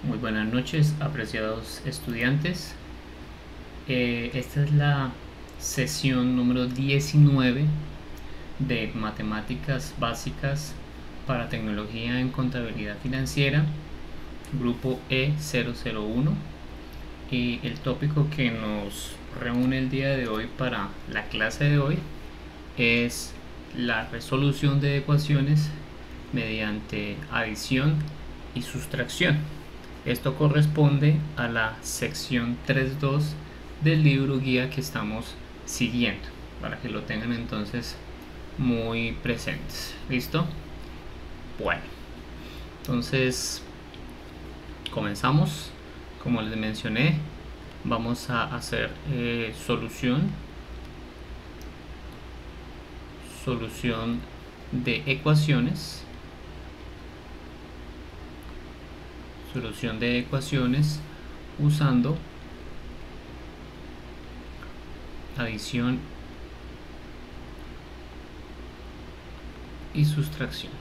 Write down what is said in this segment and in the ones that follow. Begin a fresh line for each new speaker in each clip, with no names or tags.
Muy buenas noches, apreciados estudiantes. Esta es la sesión número 19 de Matemáticas Básicas para Tecnología en Contabilidad Financiera, grupo E001. Y el tópico que nos reúne el día de hoy para la clase de hoy es la resolución de ecuaciones mediante adición y sustracción. Esto corresponde a la sección 3.2 del libro guía que estamos siguiendo, para que lo tengan entonces muy presentes. ¿Listo? Bueno, entonces comenzamos. Como les mencioné, vamos a hacer solución de ecuaciones. Solución de ecuaciones usando adición y sustracción.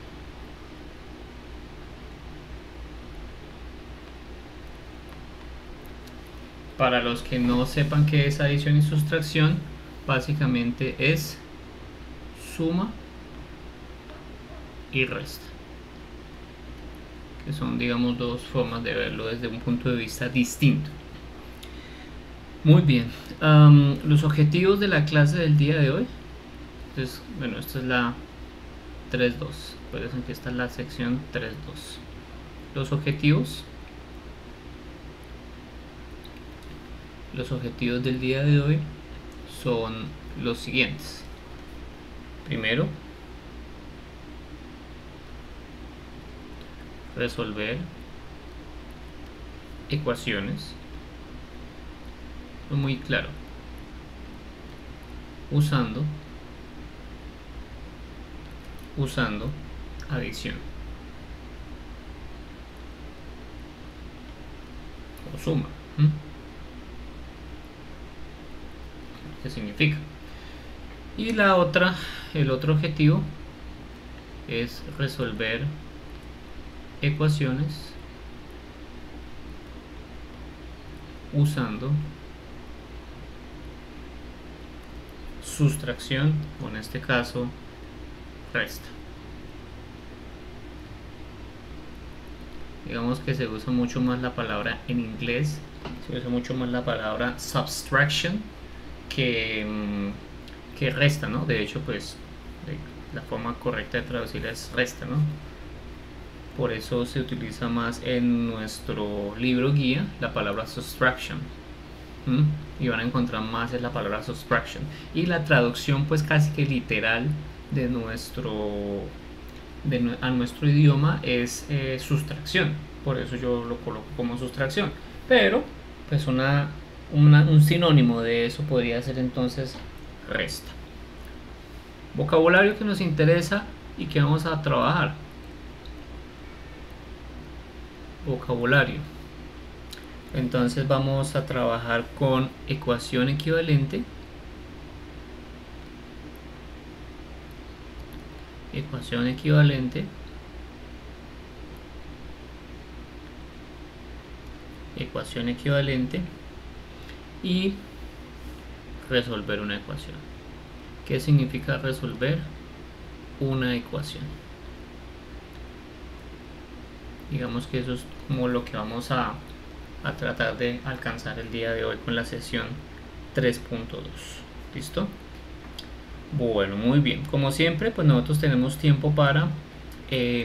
Para los que no sepan qué es adición y sustracción, básicamente es suma y resta, que son, digamos, dos formas de verlo desde un punto de vista distinto. Muy bien, los objetivos de la clase del día de hoy. Entonces, bueno, esta es la 3.2, acuérdense que esta es la sección 3.2. Los objetivos del día de hoy son los siguientes. Primero, resolver ecuaciones, muy claro, usando adición o suma. ¿Qué significa? Y el otro objetivo es resolver ecuaciones usando sustracción, o en este caso resta. Digamos que se usa mucho más la palabra en inglés, se usa mucho más la palabra subtraction que resta, ¿no? De hecho, pues la forma correcta de traducir es resta, ¿no? Por eso se utiliza más en nuestro libro guía la palabra subtraction. Y van a encontrar más es la palabra subtraction. Y la traducción, pues casi que literal de a nuestro idioma es sustracción. Por eso yo lo coloco como sustracción. Pero, pues un sinónimo de eso podría ser entonces resta. Vocabulario que nos interesa y que vamos a trabajar. Vocabulario. Entonces vamos a trabajar con ecuación equivalente, ecuación equivalente, ecuación equivalente y resolver una ecuación. ¿Qué significa resolver una ecuación? Digamos que eso es como lo que vamos a tratar de alcanzar el día de hoy con la sesión 3.2. ¿Listo? Bueno, muy bien. Como siempre, pues nosotros tenemos tiempo para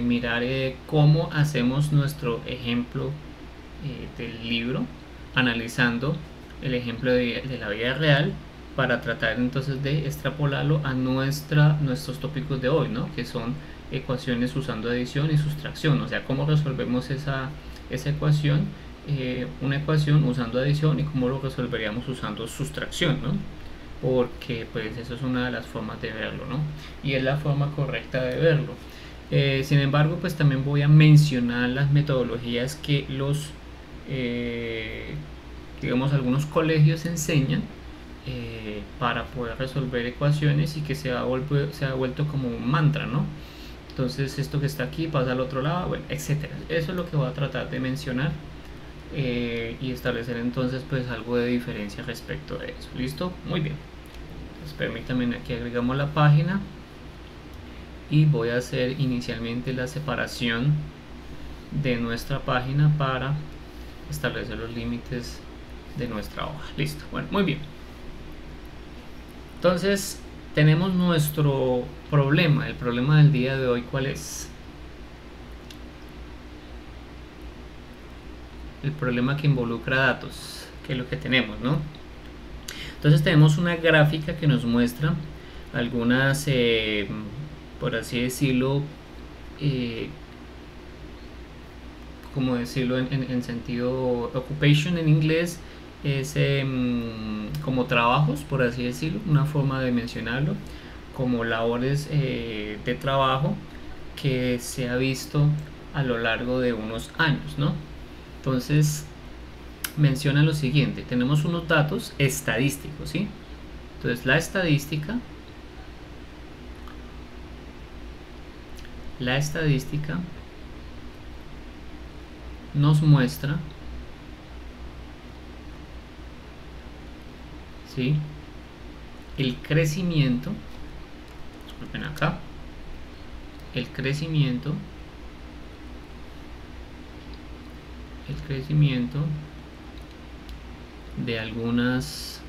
mirar cómo hacemos nuestro ejemplo del libro, analizando el ejemplo de la vida real, para tratar entonces de extrapolarlo a nuestros tópicos de hoy, ¿no? Que son ecuaciones usando adición y sustracción, o sea, cómo resolvemos esa ecuación, una ecuación usando adición, y cómo lo resolveríamos usando sustracción, ¿no? Porque pues eso es una de las formas de verlo, ¿no? Y es la forma correcta de verlo. Sin embargo, pues también voy a mencionar las metodologías que digamos, algunos colegios enseñan para poder resolver ecuaciones, y que se ha vuelto como un mantra, ¿no? Entonces esto que está aquí pasa al otro lado, bueno, etcétera. Eso es lo que voy a tratar de mencionar y establecer entonces pues algo de diferencia respecto de eso. ¿Listo? Muy bien. Entonces permítanme, aquí agregamos la página y voy a hacer inicialmente la separación de nuestra página para establecer los límites de nuestra hoja. Listo. Bueno, muy bien. Entonces tenemos nuestro problema. El problema del día de hoy, ¿cuál es? El problema que involucra datos, que es lo que tenemos, ¿no? Entonces tenemos una gráfica que nos muestra algunas, por así decirlo, como decirlo en sentido occupation en inglés, es como trabajos, por así decirlo, una forma de mencionarlo, como labores de trabajo que se ha visto a lo largo de unos años, ¿no? Entonces menciona lo siguiente: tenemos unos datos estadísticos, ¿sí? Entonces la estadística nos muestra, ¿sí?, el crecimiento, disculpen acá, el crecimiento de algunas,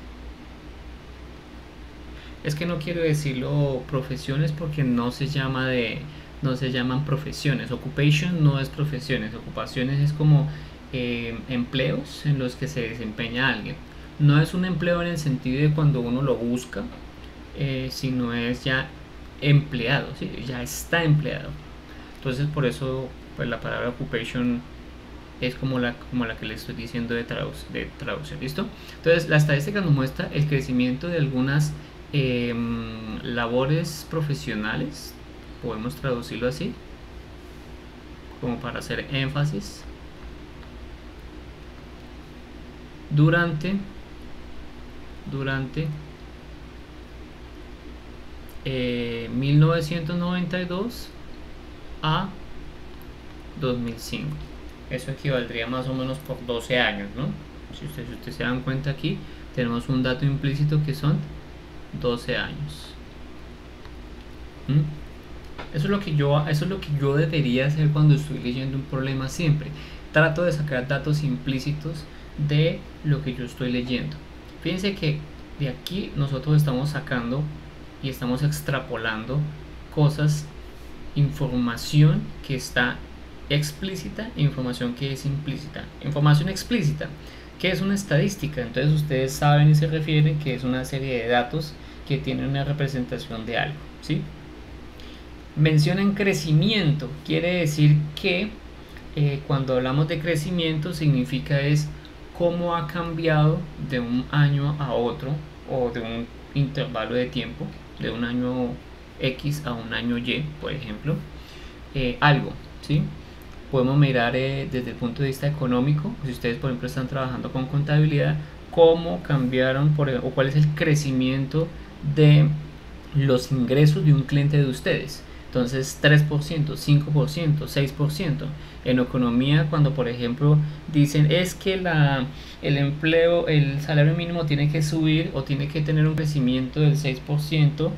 es que no quiero decirlo profesiones porque no se llaman profesiones. Occupation no es profesiones, ocupaciones es como empleos en los que se desempeña alguien. No es un empleo en el sentido de cuando uno lo busca, sino es ya empleado, ¿sí? Ya está empleado. Entonces por eso pues la palabra occupation es como la que le estoy diciendo de traducción. ¿Listo? Entonces la estadística nos muestra el crecimiento de algunas labores profesionales, podemos traducirlo así, como para hacer énfasis, durante 1992 a 2005. Eso equivaldría más o menos por 12 años, ¿no? Si ustedes se dan cuenta, aquí tenemos un dato implícito que son 12 años. Eso es lo que yo debería hacer cuando estoy leyendo un problema siempre. Trato de sacar datos implícitos de lo que yo estoy leyendo. Fíjense que de aquí nosotros estamos sacando y estamos extrapolando cosas, información que está explícita e información que es implícita. Información explícita, que es una estadística, entonces ustedes saben y se refieren que es una serie de datos que tienen una representación de algo, ¿sí? Mencionan crecimiento, quiere decir que cuando hablamos de crecimiento significa es cómo ha cambiado de un año a otro, o de un intervalo de tiempo, de un año X a un año Y, por ejemplo, algo, ¿sí? Podemos mirar desde el punto de vista económico, si ustedes por ejemplo están trabajando con contabilidad, cómo cambiaron o cuál es el crecimiento de los ingresos de un cliente de ustedes. Entonces 3%, 5%, 6%. En economía, cuando por ejemplo dicen es que el salario mínimo tiene que subir o tiene que tener un crecimiento del 6%,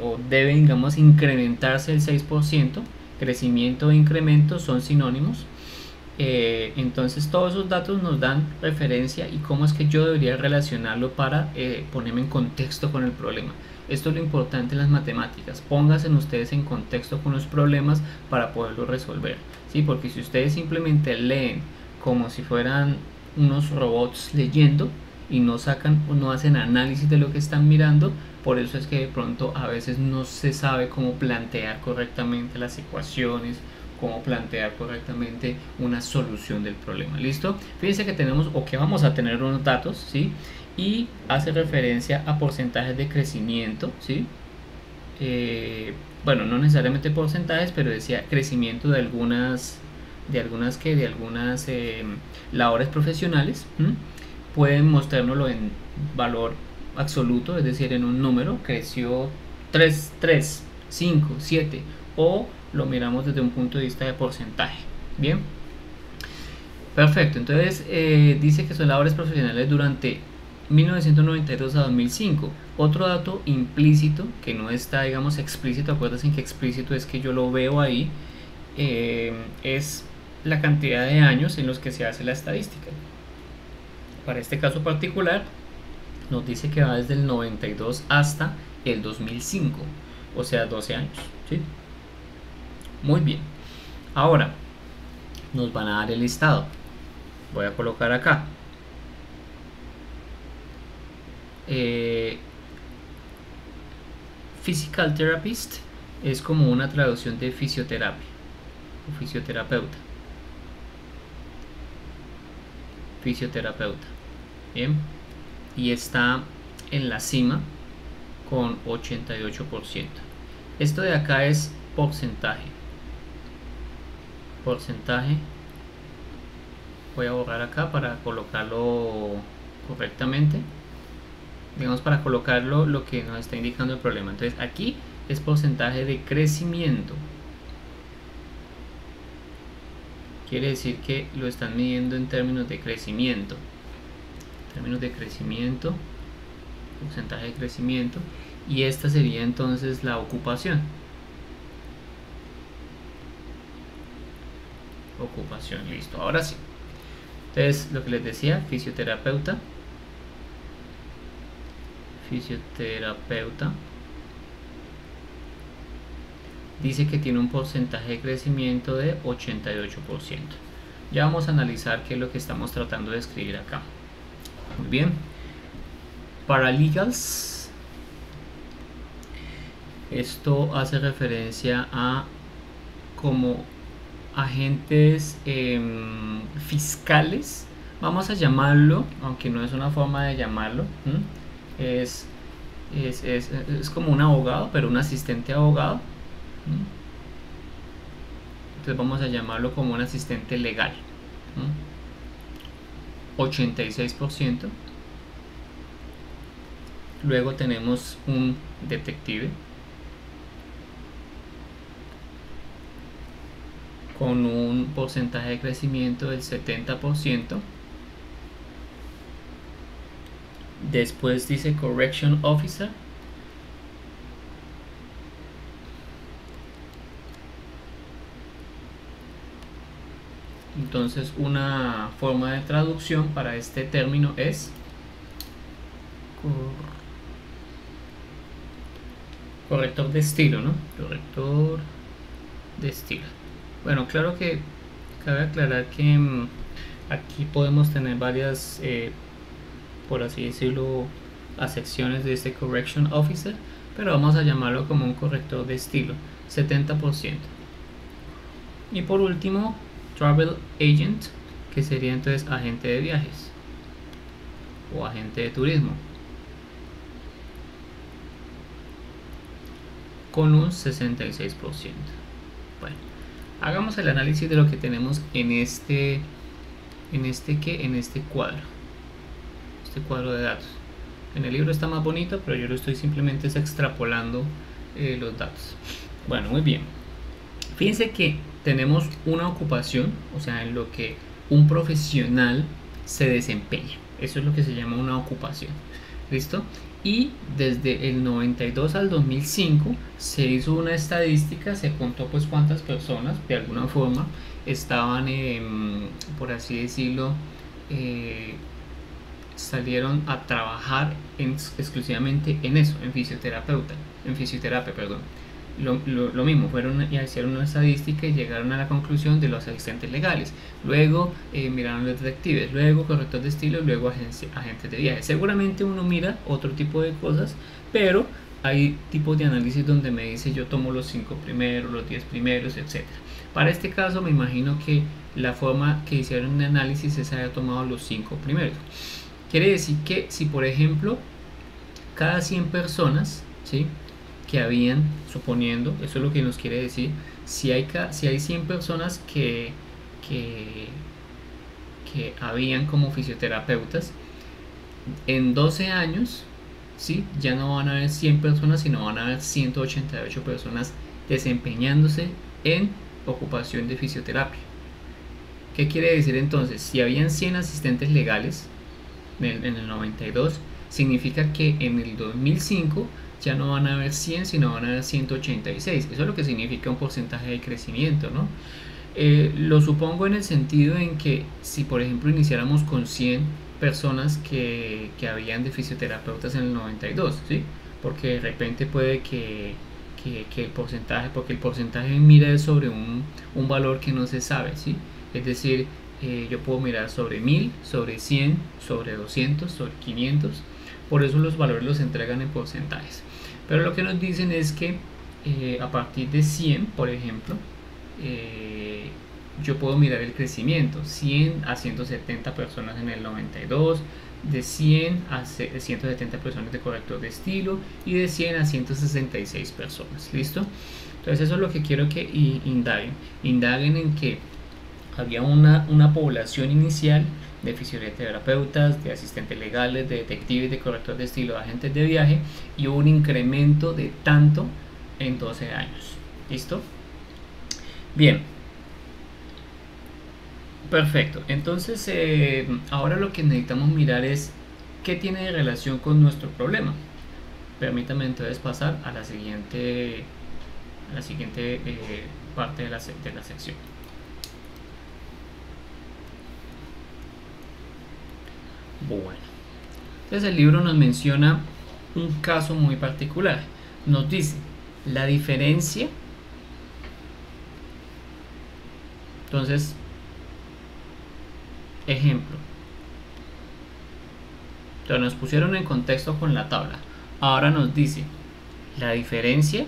o debe, digamos, incrementarse el 6%, crecimiento e incremento son sinónimos. Entonces todos esos datos nos dan referencia y cómo es que yo debería relacionarlo para ponerme en contexto con el problema. Esto es lo importante en las matemáticas: pónganse ustedes en contexto con los problemas para poderlo resolver, ¿sí? Porque si ustedes simplemente leen como si fueran unos robots leyendo y no hacen análisis de lo que están mirando, por eso es que de pronto a veces no se sabe cómo plantear correctamente las ecuaciones, cómo plantear correctamente una solución del problema. ¿Listo? Fíjense que tenemos, o que vamos a tener, unos datos, ¿sí? Y hace referencia a porcentajes de crecimiento, ¿sí? Bueno, no necesariamente porcentajes, pero decía crecimiento de algunas labores profesionales. Pueden mostrárnoslo en valor absoluto, es decir, en un número: creció 3, 5, 7, o lo miramos desde un punto de vista de porcentaje. Bien, Perfecto, entonces dice que son labores profesionales durante 1992 a 2005. Otro dato implícito, que no está, digamos, explícito, acuérdense que explícito es que yo lo veo ahí, es la cantidad de años en los que se hace la estadística. Para este caso particular, nos dice que va desde el 92 hasta el 2005, o sea, 12 años, ¿sí? Muy bien. Ahora, nos van a dar el listado. Voy a colocar acá physical therapist, es como una traducción de fisioterapia o fisioterapeuta. Fisioterapeuta, bien, y está en la cima con 88%. Esto de acá es porcentaje. Voy a borrar acá para colocarlo correctamente, digamos, para colocarlo lo que nos está indicando el problema. Entonces aquí es porcentaje de crecimiento, quiere decir que lo están midiendo en términos de crecimiento, porcentaje de crecimiento, y esta sería entonces la ocupación, listo, ahora sí. Entonces, lo que les decía, fisioterapeuta, dice que tiene un porcentaje de crecimiento de 88%. Ya vamos a analizar qué es lo que estamos tratando de escribir acá. Muy bien. Paralegals, esto hace referencia a como agentes fiscales, vamos a llamarlo, aunque no es una forma de llamarlo, es como un abogado, pero un asistente abogado. Entonces vamos a llamarlo como un asistente legal. 86%. Luego tenemos un detective con un porcentaje de crecimiento del 70%. Después dice correction officer, entonces una forma de traducción para este término es corrector de estilo, ¿no? Corrector de estilo. Bueno, claro que cabe aclarar que aquí podemos tener varias, por así decirlo, acepciones de este correction officer, pero vamos a llamarlo como un corrector de estilo, 70%. Y por último, travel agent, que sería entonces agente de viajes o agente de turismo, con un 66%. Bueno, hagamos el análisis de lo que tenemos en este cuadro de datos. En el libro está más bonito, pero yo lo estoy simplemente extrapolando los datos. Bueno, muy bien. Fíjense que tenemos una ocupación, o sea, en lo que un profesional se desempeña. Eso es lo que se llama una ocupación. ¿Listo? Y desde el 92 al 2005 se hizo una estadística, se contó pues cuántas personas de alguna forma estaban, por así decirlo, salieron a trabajar exclusivamente en eso, en fisioterapia, perdón. Lo mismo, fueron y hicieron una estadística y llegaron a la conclusión de los asistentes legales, luego miraron los detectives, luego corrector de estilo, luego agentes de viaje. Seguramente uno mira otro tipo de cosas, pero hay tipos de análisis donde me dice yo tomo los 5 primeros, los 10 primeros, etc. Para este caso me imagino que la forma que hicieron el análisis es haber tomado los 5 primeros. Quiere decir que si por ejemplo cada 100 personas, ¿sí?, que habían, suponiendo, eso es lo que nos quiere decir, si hay 100 personas que habían como fisioterapeutas, en 12 años, ¿sí?, ya no van a haber 100 personas, sino van a haber 188 personas desempeñándose en ocupación de fisioterapia. ¿Qué quiere decir entonces? Si habían 100 asistentes legales en el 92, significa que en el 2005 ya no van a haber 100, sino van a haber 186. Eso es lo que significa un porcentaje de crecimiento, ¿no? Lo supongo en el sentido en que si por ejemplo iniciáramos con 100 personas que habían de fisioterapeutas en el 92, ¿sí? Porque de repente puede que el porcentaje, porque el porcentaje mira sobre un valor que no se sabe, ¿sí? Es decir, yo puedo mirar sobre 1000, sobre 100, sobre 200, sobre 500, por eso los valores los entregan en porcentajes. Pero lo que nos dicen es que a partir de 100, por ejemplo, yo puedo mirar el crecimiento, 100 a 170 personas en el 92, de 100 a 170 personas de corrector de estilo y de 100 a 166 personas. ¿Listo? Entonces eso es lo que quiero que indaguen en que había una población inicial de fisioterapeutas, de asistentes legales, de detectives, de correctores de estilo, de agentes de viaje, y hubo un incremento de tanto en 12 años. ¿Listo? Bien. Perfecto. Entonces, ahora lo que necesitamos mirar es qué tiene de relación con nuestro problema. Permítame entonces pasar a la siguiente parte de la sección. Bueno, entonces el libro nos menciona un caso muy particular. Nos dice la diferencia. Entonces, ejemplo. Entonces nos pusieron en contexto con la tabla. Ahora nos dice la diferencia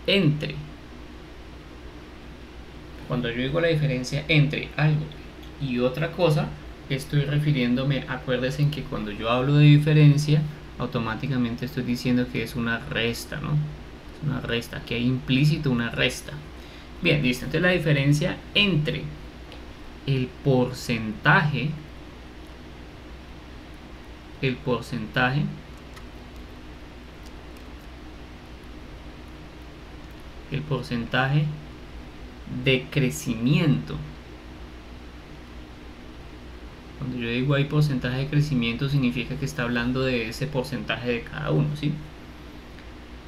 entre, cuando yo digo la diferencia entre algo y otra cosa, estoy refiriéndome, acuérdense en que cuando yo hablo de diferencia, automáticamente estoy diciendo que es una resta, ¿no? Es una resta, que hay implícito una resta. Bien, listo. Entonces la diferencia entre el porcentaje de crecimiento. Cuando yo digo hay porcentaje de crecimiento, significa que está hablando de ese porcentaje de cada uno, ¿sí?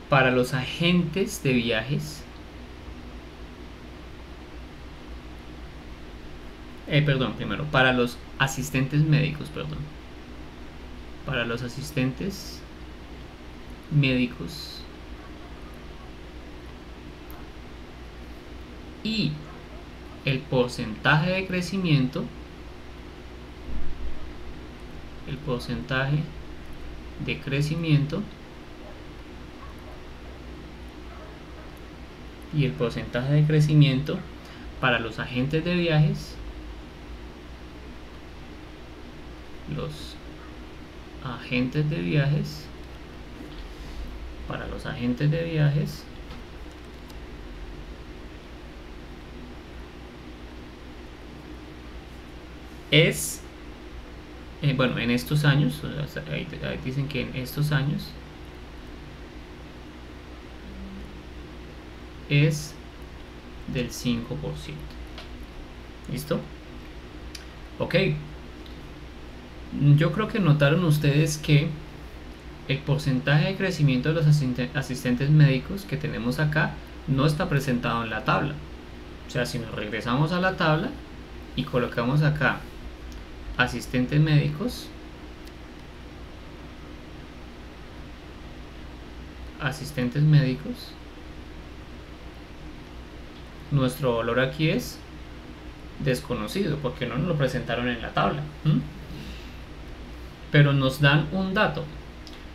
Para los agentes de viajes, para los asistentes médicos, para los asistentes médicos y el porcentaje de crecimiento, y el porcentaje de crecimiento para los agentes de viajes, para los agentes de viajes es, bueno, en estos años, ahí dicen que en estos años es del 5%. ¿Listo? Ok. Yo creo que notaron ustedes que el porcentaje de crecimiento de los asistentes médicos que tenemos acá no está presentado en la tabla. O sea, si nos regresamos a la tabla y colocamos acá asistentes médicos, nuestro valor aquí es desconocido porque no nos lo presentaron en la tabla. Pero nos dan un dato.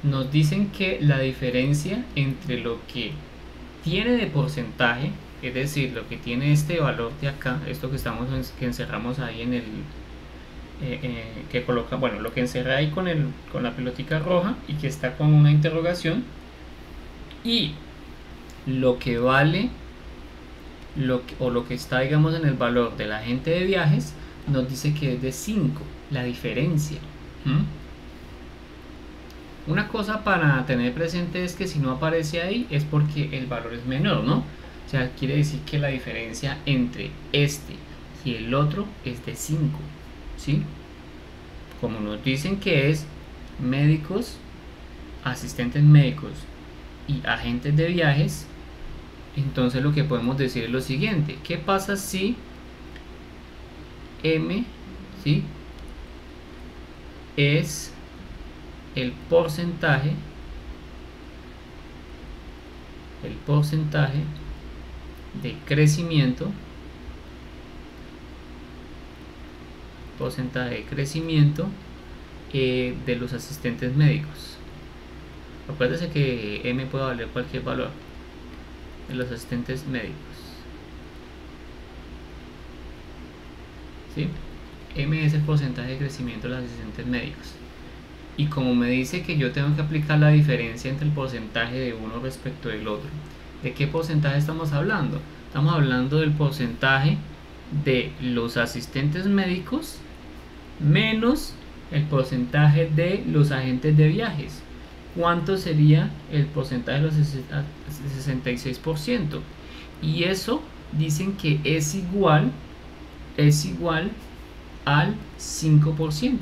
Nos dicen que la diferencia entre lo que tiene de porcentaje, es decir, lo que tiene este valor de acá, esto que encerramos ahí en el que coloca, bueno, lo que encerré ahí con la pelotica roja y que está con una interrogación, y lo que vale o lo que está, digamos, en el valor del agente de viajes, nos dice que es de 5, la diferencia. Una cosa para tener presente es que si no aparece ahí es porque el valor es menor, ¿no? O sea, quiere decir que la diferencia entre este y el otro es de 5, ¿sí? Como nos dicen que es médicos, asistentes médicos y agentes de viajes, entonces lo que podemos decir es lo siguiente: ¿qué pasa si M, ¿sí?, es el porcentaje de crecimiento de los asistentes médicos? Acuérdese que M puede valer cualquier valor de los asistentes médicos, ¿sí? M es el porcentaje de crecimiento de los asistentes médicos. Y como me dice que yo tengo que aplicar la diferencia entre el porcentaje de uno respecto del otro, ¿de qué porcentaje estamos hablando? Estamos hablando del porcentaje de los asistentes médicos menos el porcentaje de los agentes de viajes. ¿Cuánto sería el porcentaje de los 66%? Y eso dicen que es igual al 5%.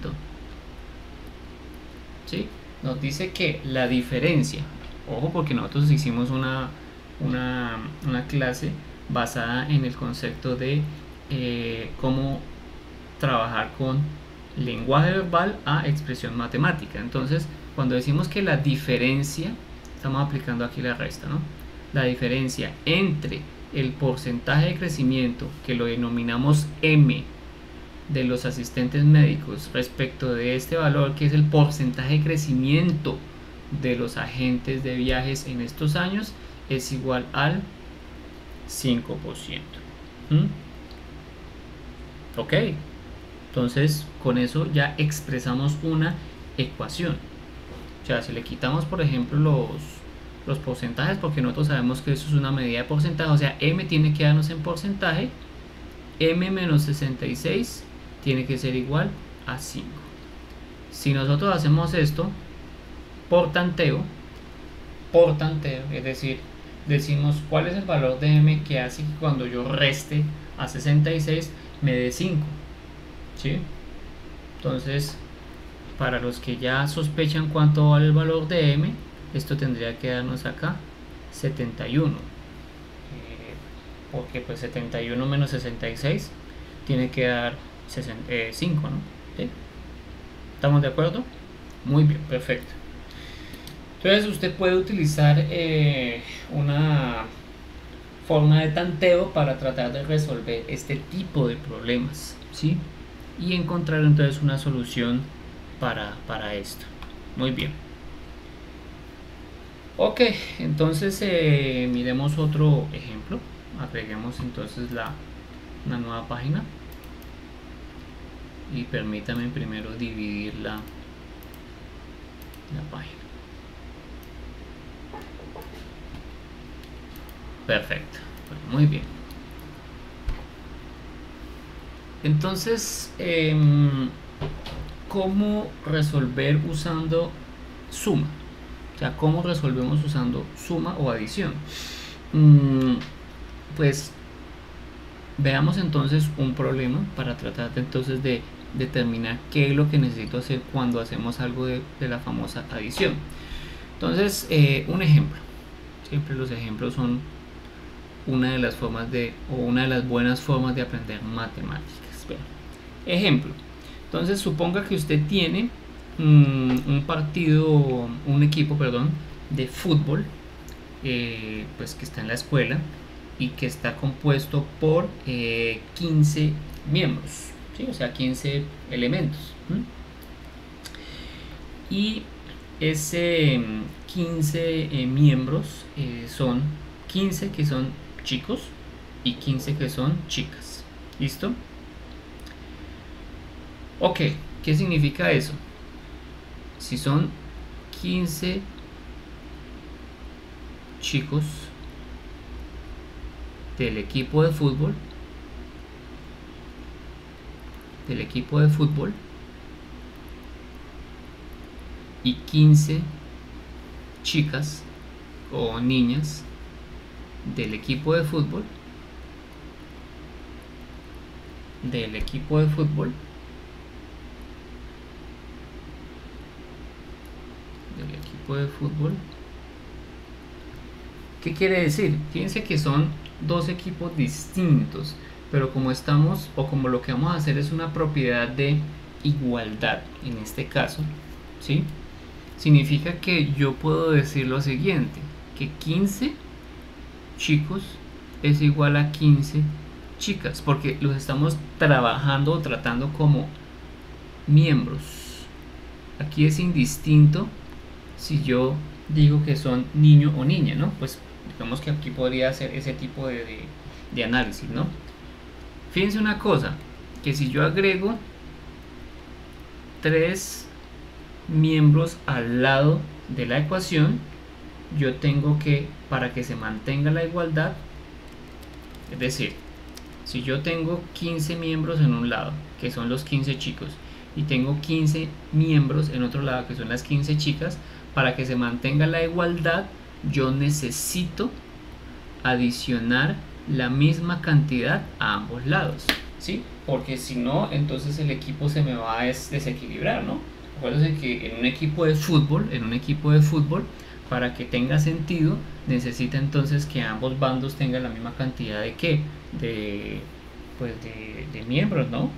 ¿Sí? Nos dice que la diferencia, ojo, porque nosotros hicimos una clase basada en el concepto de cómo trabajar con lenguaje verbal a expresión matemática. Entonces, cuando decimos que la diferencia, estamos aplicando aquí la resta, ¿no? La diferencia entre el porcentaje de crecimiento, que lo denominamos M, de los asistentes médicos respecto de este valor, que es el porcentaje de crecimiento de los agentes de viajes en estos años, es igual al 5%. Ok, entonces con eso ya expresamos una ecuación. O sea, si le quitamos, por ejemplo, los porcentajes, porque nosotros sabemos que eso es una medida de porcentaje, o sea, M tiene que darnos en porcentaje, M menos 66 tiene que ser igual a 5. Si nosotros hacemos esto por tanteo, es decir, decimos cuál es el valor de M que hace que cuando yo reste a 66 me dé 5, ¿sí? Entonces, para los que ya sospechan cuánto vale el valor de M, esto tendría que darnos acá 71, porque pues 71 menos 66 tiene que dar 5, ¿no? ¿Sí? ¿Estamos de acuerdo? Muy bien, perfecto. Entonces usted puede utilizar una forma de tanteo para tratar de resolver este tipo de problemas, ¿sí? Y encontrar entonces una solución para esto. Muy bien. Ok, entonces miremos otro ejemplo. Agreguemos entonces una nueva página. Y permítame primero dividir la página. Perfecto, muy bien. Entonces, ¿cómo resolver usando suma? O sea, ¿cómo resolvemos usando suma o adición? Pues veamos entonces un problema para tratar entonces de determinar qué es lo que necesito hacer cuando hacemos algo de la famosa adición. Entonces, un ejemplo. Siempre los ejemplos son una de las buenas formas de aprender matemáticas. Bueno, ejemplo. Entonces, suponga que usted tiene un equipo de fútbol, pues que está en la escuela y que está compuesto por 15 miembros, ¿sí? O sea, 15 elementos. Y ese 15 miembros son 15 que son chicos y 15 que son chicas. ¿Listo? Ok, ¿qué significa eso? Si son 15 chicos del equipo de fútbol, y 15 chicas o niñas del equipo de fútbol, ¿Qué quiere decir? Fíjense que son dos equipos distintos, pero como estamos, o como lo que vamos a hacer es una propiedad de igualdad en este caso, ¿sí? Significa que yo puedo decir lo siguiente, que 15 chicos es igual a 15 chicas, porque los estamos trabajando o tratando como miembros. Aquí es indistinto si yo digo que son niño o niña, ¿no? Pues digamos que aquí podría hacer ese tipo de análisis, ¿no? Fíjense una cosa, que si yo agrego 3 miembros al lado de la ecuación, yo tengo que, para que se mantenga la igualdad, es decir, si yo tengo 15 miembros en un lado, que son los 15 chicos, y tengo 15 miembros en otro lado, que son las 15 chicas, para que se mantenga la igualdad, yo necesito adicionar la misma cantidad a ambos lados, ¿sí? Porque si no, entonces el equipo se me va a desequilibrar, ¿no? Acuérdense que en un equipo de fútbol, para que tenga sentido, necesita entonces que ambos bandos tengan la misma cantidad de ¿qué? De miembros, ¿no?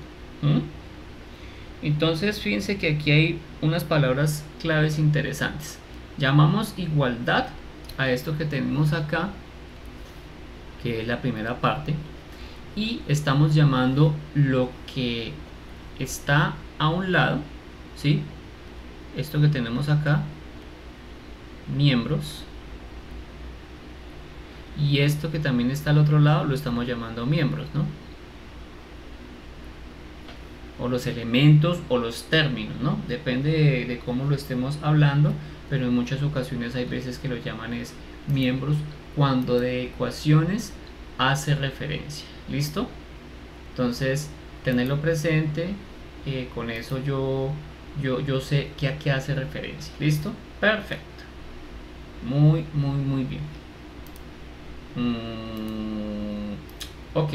Entonces fíjense que aquí hay unas palabras claves interesantes. Llamamos igualdad a esto que tenemos acá, que es la primera parte, y estamos llamando lo que está a un lado, ¿sí? Esto que tenemos acá, miembros, y esto que también está al otro lado lo estamos llamando miembros, ¿no? O los elementos o los términos, ¿no? Depende de cómo lo estemos hablando, pero en muchas ocasiones hay veces que lo llaman es miembros cuando de ecuaciones hace referencia. ¿Listo? Entonces, tenerlo presente, con eso yo sé que a qué hace referencia. ¿Listo? Perfecto. Muy bien. Ok.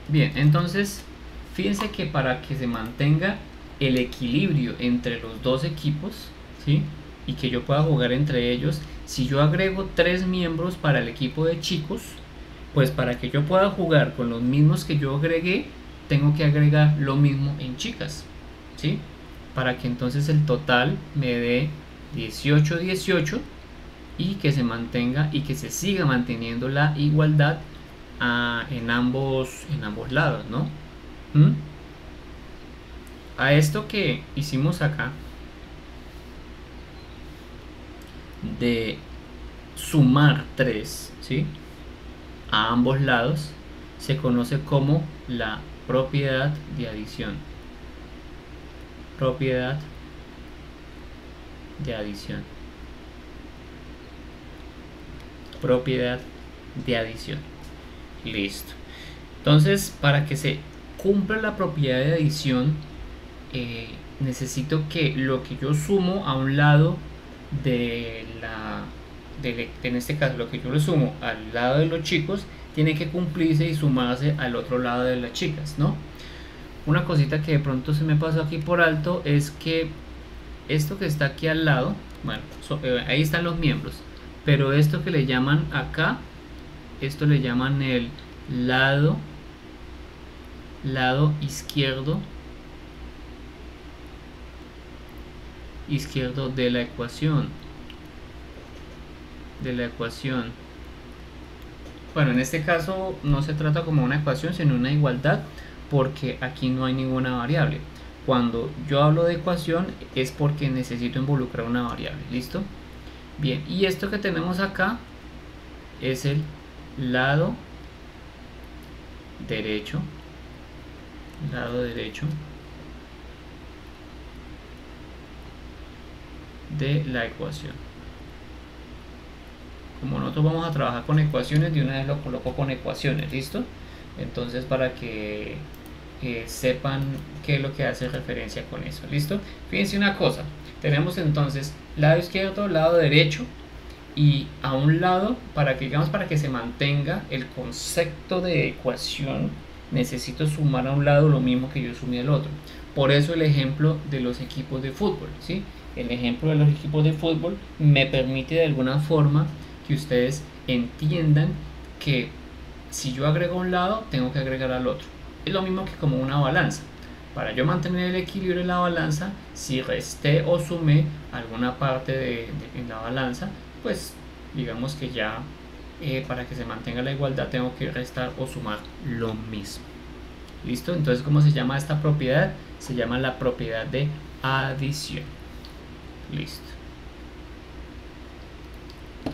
Bien, entonces fíjense que para que se mantenga el equilibrio entre los dos equipos, ¿sí? Y que yo pueda jugar entre ellos, si yo agrego 3 miembros para el equipo de chicos, pues para que yo pueda jugar con los mismos que yo agregué, tengo que agregar lo mismo en chicas, ¿sí? Para que entonces el total me dé 18 y que se mantenga y que se siga manteniendo la igualdad en ambos lados, ¿no? A esto que hicimos acá de sumar 3, ¿sí? A ambos lados se conoce como la propiedad de adición. Propiedad de adición. Propiedad de adición. Listo. Entonces, para que se cumpla la propiedad de adición, necesito que lo que yo sumo a un lado en este caso lo que yo le sumo al lado de los chicos tiene que cumplirse y sumarse al otro lado de las chicas, ¿no? Una cosita que de pronto se me pasó aquí por alto es que esto que está aquí al lado, bueno, ahí están los miembros, pero esto que le llaman acá, esto le llaman el lado izquierdo de la ecuación. Bueno, en este caso no se trata como una ecuación, sino una igualdad, porque aquí no hay ninguna variable. Cuando yo hablo de ecuación es porque necesito involucrar una variable. ¿Listo? Bien, y esto que tenemos acá es el lado derecho de la ecuación. Como nosotros vamos a trabajar con ecuaciones, de una vez lo coloco con ecuaciones. ¿Listo? Entonces, para que sepan qué es lo que hace referencia con eso. ¿Listo? Fíjense una cosa, tenemos entonces lado izquierdo, lado derecho, y a un lado, para que se mantenga el concepto de ecuación, necesito sumar a un lado lo mismo que yo sumé al otro. Por eso el ejemplo de los equipos de fútbol, ¿sí? El ejemplo de los equipos de fútbol me permite de alguna forma que ustedes entiendan que si yo agrego a un lado, tengo que agregar al otro. Es lo mismo que como una balanza. Para yo mantener el equilibrio en la balanza, si resté o sumé alguna parte en la balanza, pues digamos que ya para que se mantenga la igualdad tengo que restar o sumar lo mismo. ¿Listo? Entonces, ¿cómo se llama esta propiedad? Se llama la propiedad de adición. Listo.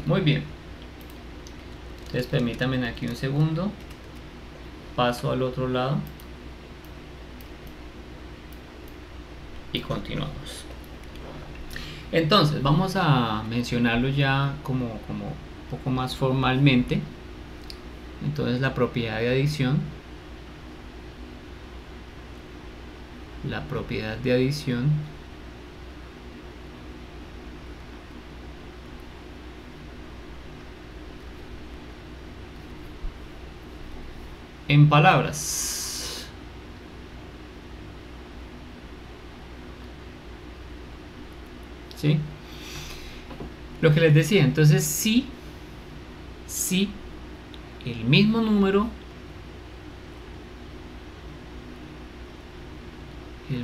Muy bien. Entonces permítanme aquí un segundo. Paso al otro lado. Y continuamos. Entonces, vamos a mencionarlo ya como un poco más formalmente. Entonces, la propiedad de adición. La propiedad de adición en palabras. ¿Sí? Lo que les decía, entonces si el mismo número si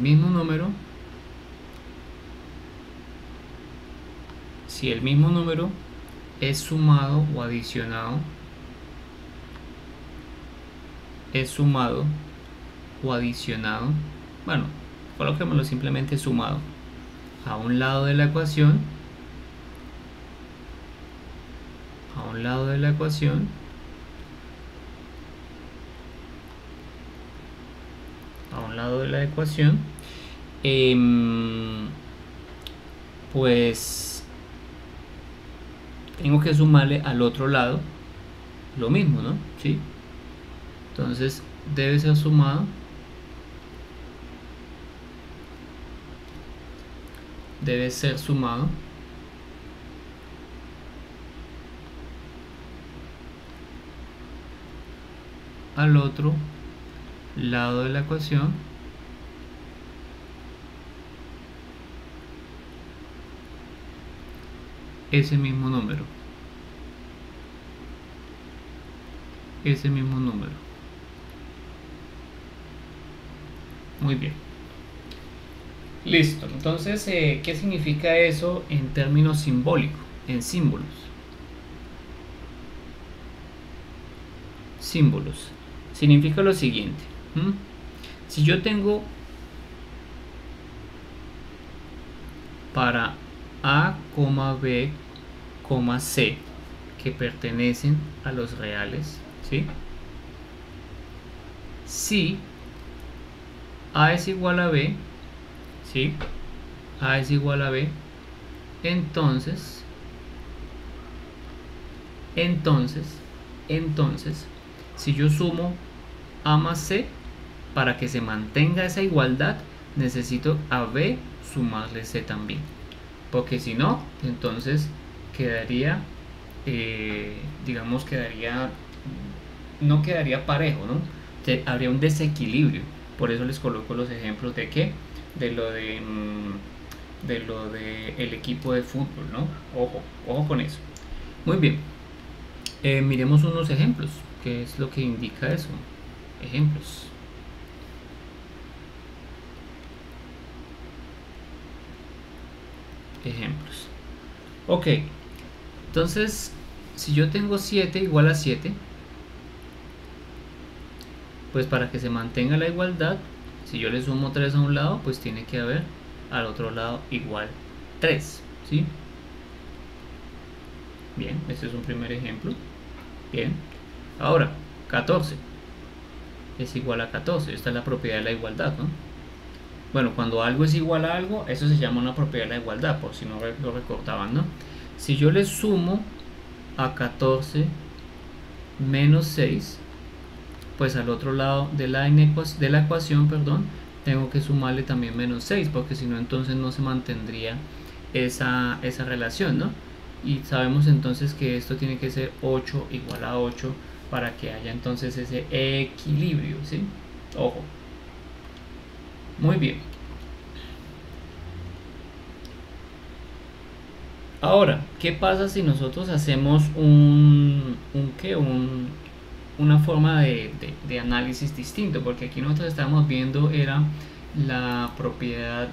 el mismo número es sumado o adicionado, bueno, coloquémoslo simplemente sumado a un lado de la ecuación, pues tengo que sumarle al otro lado lo mismo, ¿no? ¿Sí? Entonces debe ser sumado al otro lado de la ecuación ese mismo número. Muy bien. Listo. Entonces, ¿qué significa eso en términos simbólicos, en símbolos? Símbolos. Significa lo siguiente. Si yo tengo para A, B, C que pertenecen a los reales, ¿sí? Si A es igual a B, ¿sí? A es igual a B, entonces, si yo sumo A más C, para que se mantenga esa igualdad, necesito a B sumarle C también. Porque si no, entonces quedaría, no quedaría parejo, ¿no? Habría un desequilibrio. Por eso les coloco los ejemplos de qué, de lo de el equipo de fútbol, ¿no? Ojo con eso. Muy bien. Miremos unos ejemplos. ¿Qué es lo que indica eso? Ejemplos. Ok, entonces si yo tengo 7 igual a 7, pues para que se mantenga la igualdad, si yo le sumo 3 a un lado, pues tiene que haber al otro lado igual 3, ¿sí? Bien, este es un primer ejemplo. Bien, ahora 14 es igual a 14, esta es la propiedad de la igualdad, ¿no? Bueno, cuando algo es igual a algo, eso se llama una propiedad de la igualdad, por si no lo recordaban, ¿no? Si yo le sumo a 14 menos 6, pues al otro lado de la ecuación, perdón, tengo que sumarle también menos 6, porque si no entonces no se mantendría esa relación, ¿no? Y sabemos entonces que esto tiene que ser 8 igual a 8 para que haya entonces ese equilibrio, ¿sí? Ojo. Muy bien. Ahora, ¿qué pasa si nosotros hacemos una forma de análisis distinto? Porque aquí nosotros estamos viendo era la propiedad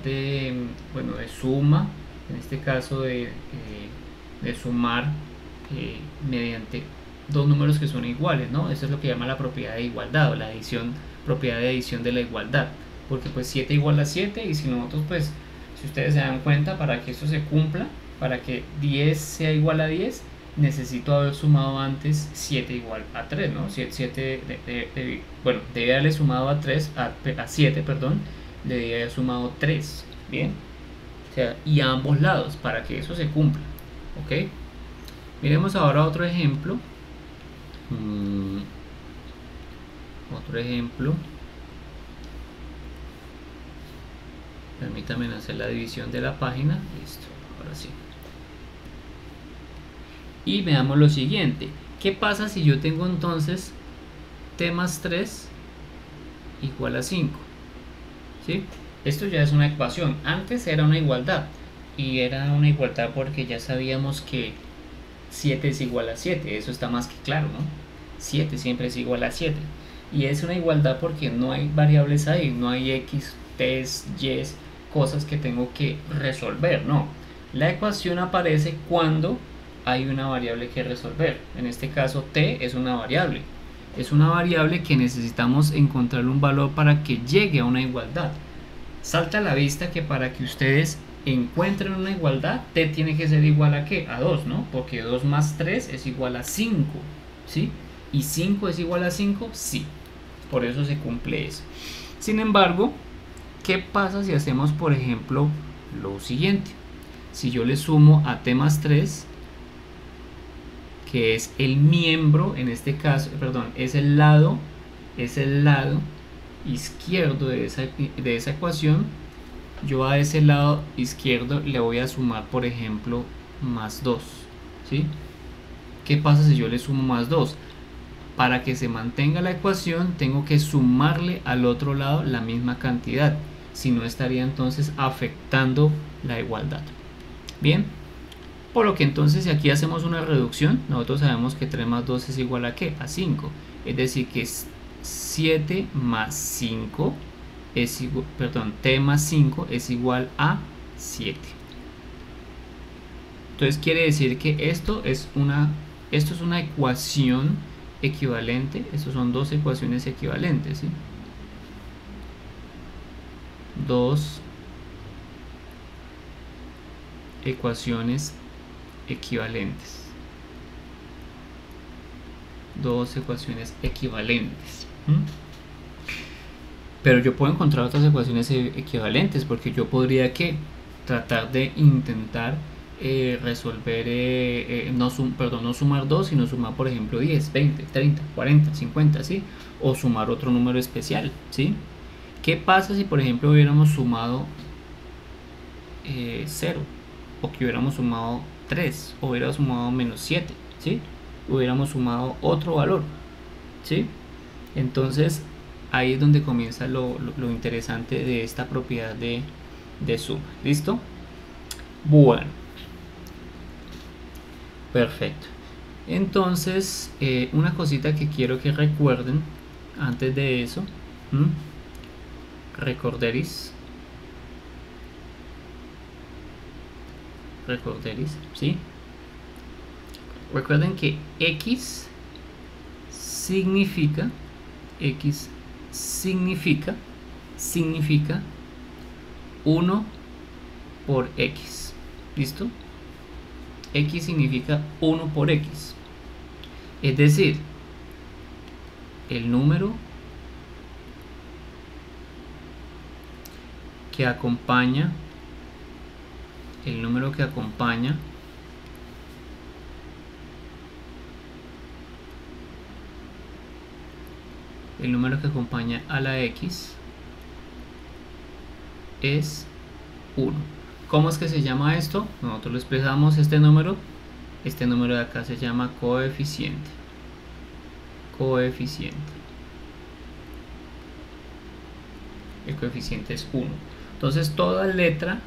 bueno, de suma, en este caso de sumar mediante dos números que son iguales, ¿no? Eso es lo que llama la propiedad de igualdad o la propiedad de adición de la igualdad, porque pues 7 igual a 7 y si nosotros pues, si ustedes se dan cuenta, para que esto se cumpla, para que 10 sea igual a 10, necesito haber sumado antes 7 igual a 3, ¿no? 7 bueno, debía haberle sumado a 7, perdón, le debía haber sumado 3, ¿bien? O sea, y a ambos lados, para que eso se cumpla, ¿ok? Miremos ahora otro ejemplo. Otro ejemplo. Permítanme hacer la división de la página. Listo, ahora sí. Y veamos lo siguiente. ¿Qué pasa si yo tengo entonces t más 3 igual a 5? ¿Sí? Esto ya es una ecuación. Antes era una igualdad. Y era una igualdad porque ya sabíamos que 7 es igual a 7. Eso está más que claro, ¿no? 7 siempre es igual a 7. Y es una igualdad porque no hay variables ahí. No hay x, t, y, cosas que tengo que resolver, no. La ecuación aparece cuando hay una variable que resolver. En este caso t es una variable. Es una variable que necesitamos encontrar un valor para que llegue a una igualdad. Salta a la vista que para que ustedes encuentren una igualdad, t tiene que ser igual a ¿qué? A 2, ¿no? Porque 2 más 3 es igual a 5, ¿sí? ¿Y 5 es igual a 5? Sí. Por eso se cumple eso. Sin embargo, ¿qué pasa si hacemos, por ejemplo, lo siguiente? Si yo le sumo a t más 3, que es el miembro, en este caso, perdón, es el lado izquierdo de esa ecuación, yo a ese lado izquierdo le voy a sumar, por ejemplo, más 2, ¿sí? ¿Qué pasa si yo le sumo más 2? Para que se mantenga la ecuación tengo que sumarle al otro lado la misma cantidad, si no estaría entonces afectando la igualdad. Bien, por lo que entonces si aquí hacemos una reducción, nosotros sabemos que 3 más 2 es igual a ¿qué? A 5, es decir que 7 más 5 es igual, perdón, t más 5 es igual a 7. Entonces quiere decir que esto es una ecuación equivalente. Estos son dos ecuaciones equivalentes, ¿sí? Dos ecuaciones equivalentes. Dos ecuaciones equivalentes. Pero yo puedo encontrar otras ecuaciones equivalentes, porque yo podría tratar de intentar resolver, no sumar 2, sino sumar, por ejemplo, 10, 20, 30, 40, 50, ¿sí? O sumar otro número especial, ¿sí? ¿Qué pasa si, por ejemplo, hubiéramos sumado 0? O que hubiéramos sumado 3, o hubiéramos sumado menos 7, ¿sí? Hubiéramos sumado otro valor, ¿sí? Entonces ahí es donde comienza lo interesante de esta propiedad de suma. ¿Listo? Bueno, perfecto. Entonces una cosita que quiero que recuerden antes de eso, recorderis, ¿sí? Recuerden que x significa 1 por x. ¿Listo? X significa 1 por x. Es decir, el número que acompaña el número que acompaña a la x es 1. ¿Cómo es que se llama esto? Nosotros lo expresamos este número de acá se llama coeficiente. El coeficiente es 1. Entonces toda letra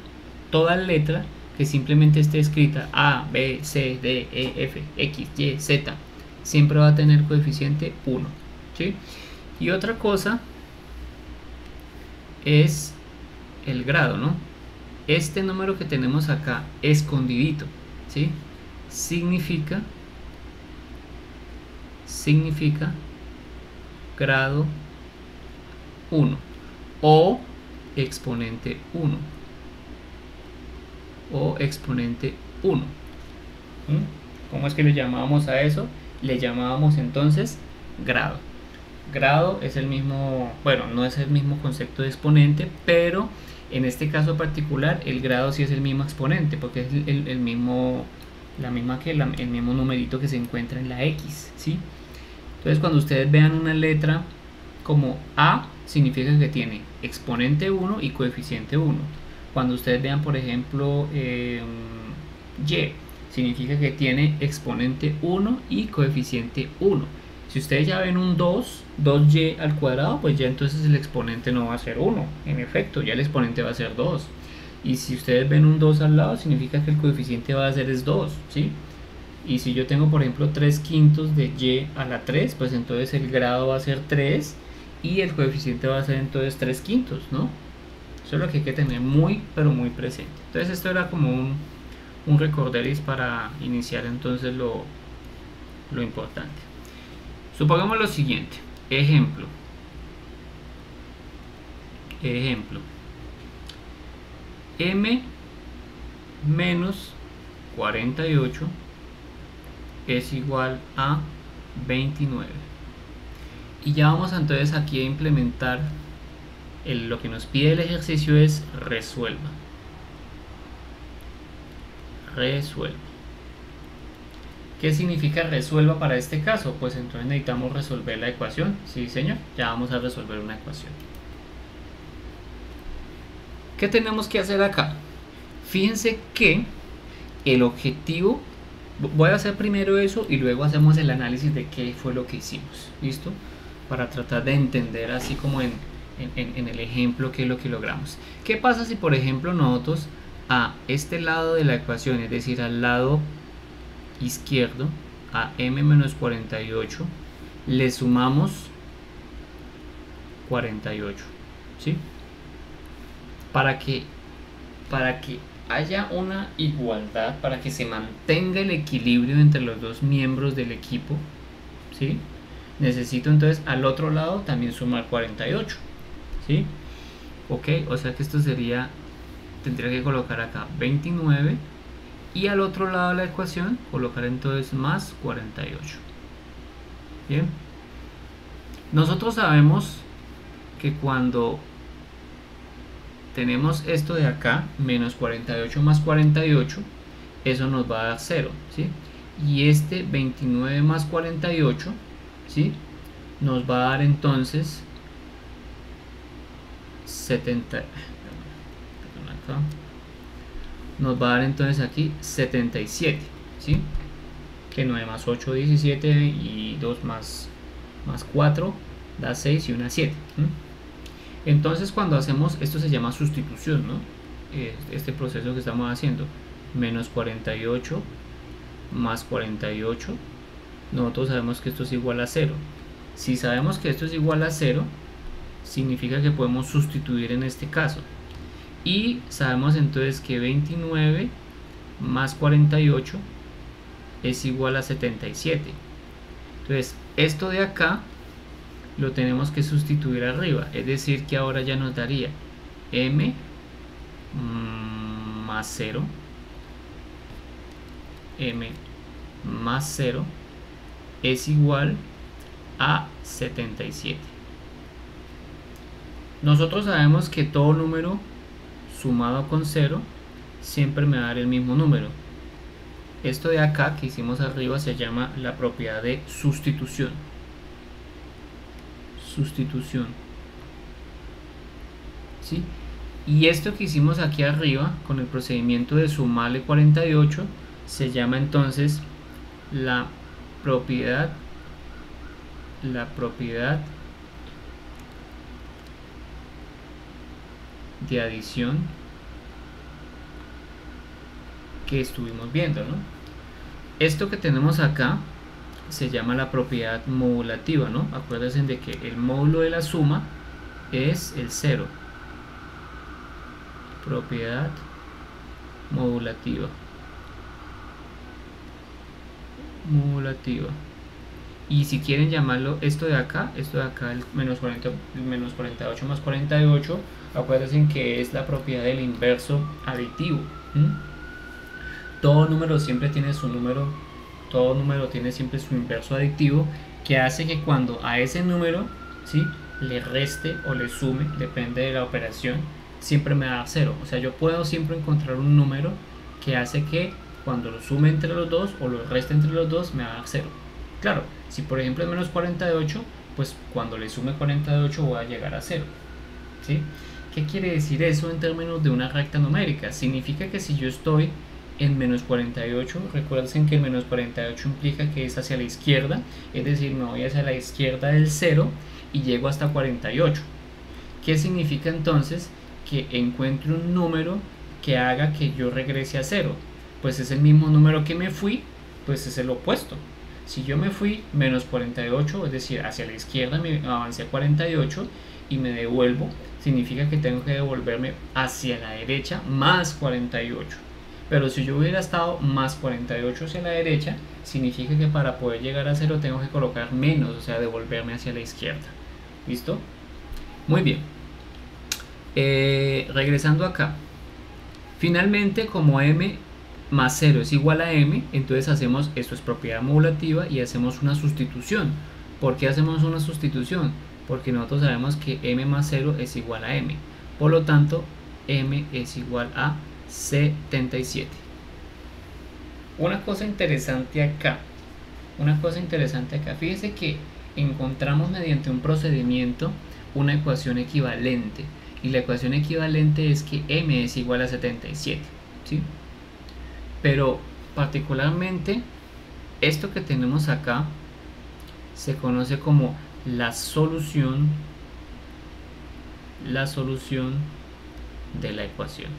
que simplemente esté escrita A, B, C, D, E, F, X, Y, Z siempre va a tener coeficiente 1, ¿sí? Y otra cosa es el grado, ¿no? Este número que tenemos acá escondidito, ¿sí? Significa grado 1 o exponente 1 ¿Cómo es que le llamábamos a eso? Le llamábamos entonces grado. Grado es el mismo, bueno, no es el mismo concepto de exponente, pero en este caso particular el grado sí es el mismo exponente, porque es el mismo numerito que se encuentra en la X, ¿sí? Entonces cuando ustedes vean una letra como A, significa que tiene exponente 1 y coeficiente 1. Cuando ustedes vean, por ejemplo, Y, significa que tiene exponente 1 y coeficiente 1. Si ustedes ya ven un 2y al cuadrado, pues ya entonces el exponente no va a ser 1. En efecto, ya el exponente va a ser 2. Y si ustedes ven un 2 al lado, significa que el coeficiente va a ser es 2, ¿sí? Y si yo tengo, por ejemplo, 3/5 de y a la 3, pues entonces el grado va a ser 3 y el coeficiente va a ser entonces 3/5, ¿no? Eso es lo que hay que tener muy, pero muy presente. Entonces esto era como un recorderis para iniciar entonces lo importante. Supongamos lo siguiente. Ejemplo. M menos 48 es igual a 29. Y ya vamos entonces aquí a implementar lo que nos pide el ejercicio es resuelva. ¿Qué significa resuelva para este caso? Pues entonces necesitamos resolver la ecuación. Sí, señor, ya vamos a resolver una ecuación. ¿Qué tenemos que hacer acá? Fíjense que el objetivo, voy a hacer primero eso y luego hacemos el análisis de qué fue lo que hicimos, ¿listo? Para tratar de entender así como en el ejemplo qué es lo que logramos. ¿Qué pasa si por ejemplo nosotros a este lado de la ecuación, es decir, al lado izquierdo, a m menos 48, le sumamos 48, ¿sí? Para que haya una igualdad, para que se mantenga el equilibrio entre los dos miembros del equipo, ¿sí? Necesito entonces al otro lado también sumar 48, ¿sí? Ok, o sea que esto sería, tendría que colocar acá 29 y al otro lado de la ecuación colocar entonces más 48. Bien, nosotros sabemos que cuando tenemos esto de acá, menos 48 más 48, eso nos va a dar 0, ¿sí? Y este 29 más 48, ¿sí? Nos va a dar entonces 70. Nos va a dar entonces aquí 77, ¿sí? Que 9 más 8, 17 y 2 más 4 da 6 y una 7. Entonces cuando hacemos esto se llama sustitución, ¿no? Este proceso que estamos haciendo, menos 48 más 48, nosotros sabemos que esto es igual a 0. Si sabemos que esto es igual a 0, significa que podemos sustituir en este caso. Y sabemos entonces que 29 más 48 es igual a 77. Entonces esto de acá lo tenemos que sustituir arriba, es decir que ahora ya nos daría m más 0, m más 0 es igual a 77. Nosotros sabemos que todo número sumado con 0 siempre me va a dar el mismo número. Esto de acá que hicimos arriba se llama la propiedad de sustitución. sustitución, ¿sí? Y esto que hicimos aquí arriba con el procedimiento de sumarle 48 se llama entonces la propiedad de adición que estuvimos viendo, ¿no? Esto que tenemos acá se llama la propiedad modulativa, ¿no? Acuérdense de que el módulo de la suma es el 0. Propiedad modulativa. Y si quieren llamarlo esto de acá el menos 48 más 48, acuérdense que es la propiedad del inverso aditivo. Todo número siempre tiene su inverso aditivo, que hace que cuando a ese número, ¿sí?, le reste o le sume, depende de la operación, siempre me da 0. O sea, yo puedo siempre encontrar un número que hace que cuando lo sume entre los dos o lo reste entre los dos me da 0. Claro, si por ejemplo es menos 48, pues cuando le sume 48 voy a llegar a 0, ¿sí? ¿Qué quiere decir eso en términos de una recta numérica? Significa que si yo estoy en menos 48, recuerden que el menos 48 implica que es hacia la izquierda, es decir, me voy hacia la izquierda del 0 y llego hasta 48. ¿Qué significa entonces? Que encuentre un número que haga que yo regrese a 0. Pues es el mismo número que me fui, pues es el opuesto. Si yo me fui menos 48, es decir, hacia la izquierda me avancé a 48 y me devuelvo, significa que tengo que devolverme hacia la derecha más 48. Pero si yo hubiera estado más 48 hacia la derecha, significa que para poder llegar a 0 tengo que colocar menos, o sea, devolverme hacia la izquierda. ¿Listo? Muy bien. Regresando acá. Finalmente, como m más 0 es igual a m, entonces hacemos, esto es propiedad modulativa, y hacemos una sustitución. ¿Por qué hacemos una sustitución? Porque nosotros sabemos que m más 0 es igual a m. Por lo tanto, m es igual a 77. Una cosa interesante acá, fíjense que encontramos mediante un procedimiento una ecuación equivalente, y la ecuación equivalente es que m es igual a 77, ¿sí? Pero particularmente esto que tenemos acá se conoce como la solución de la ecuación.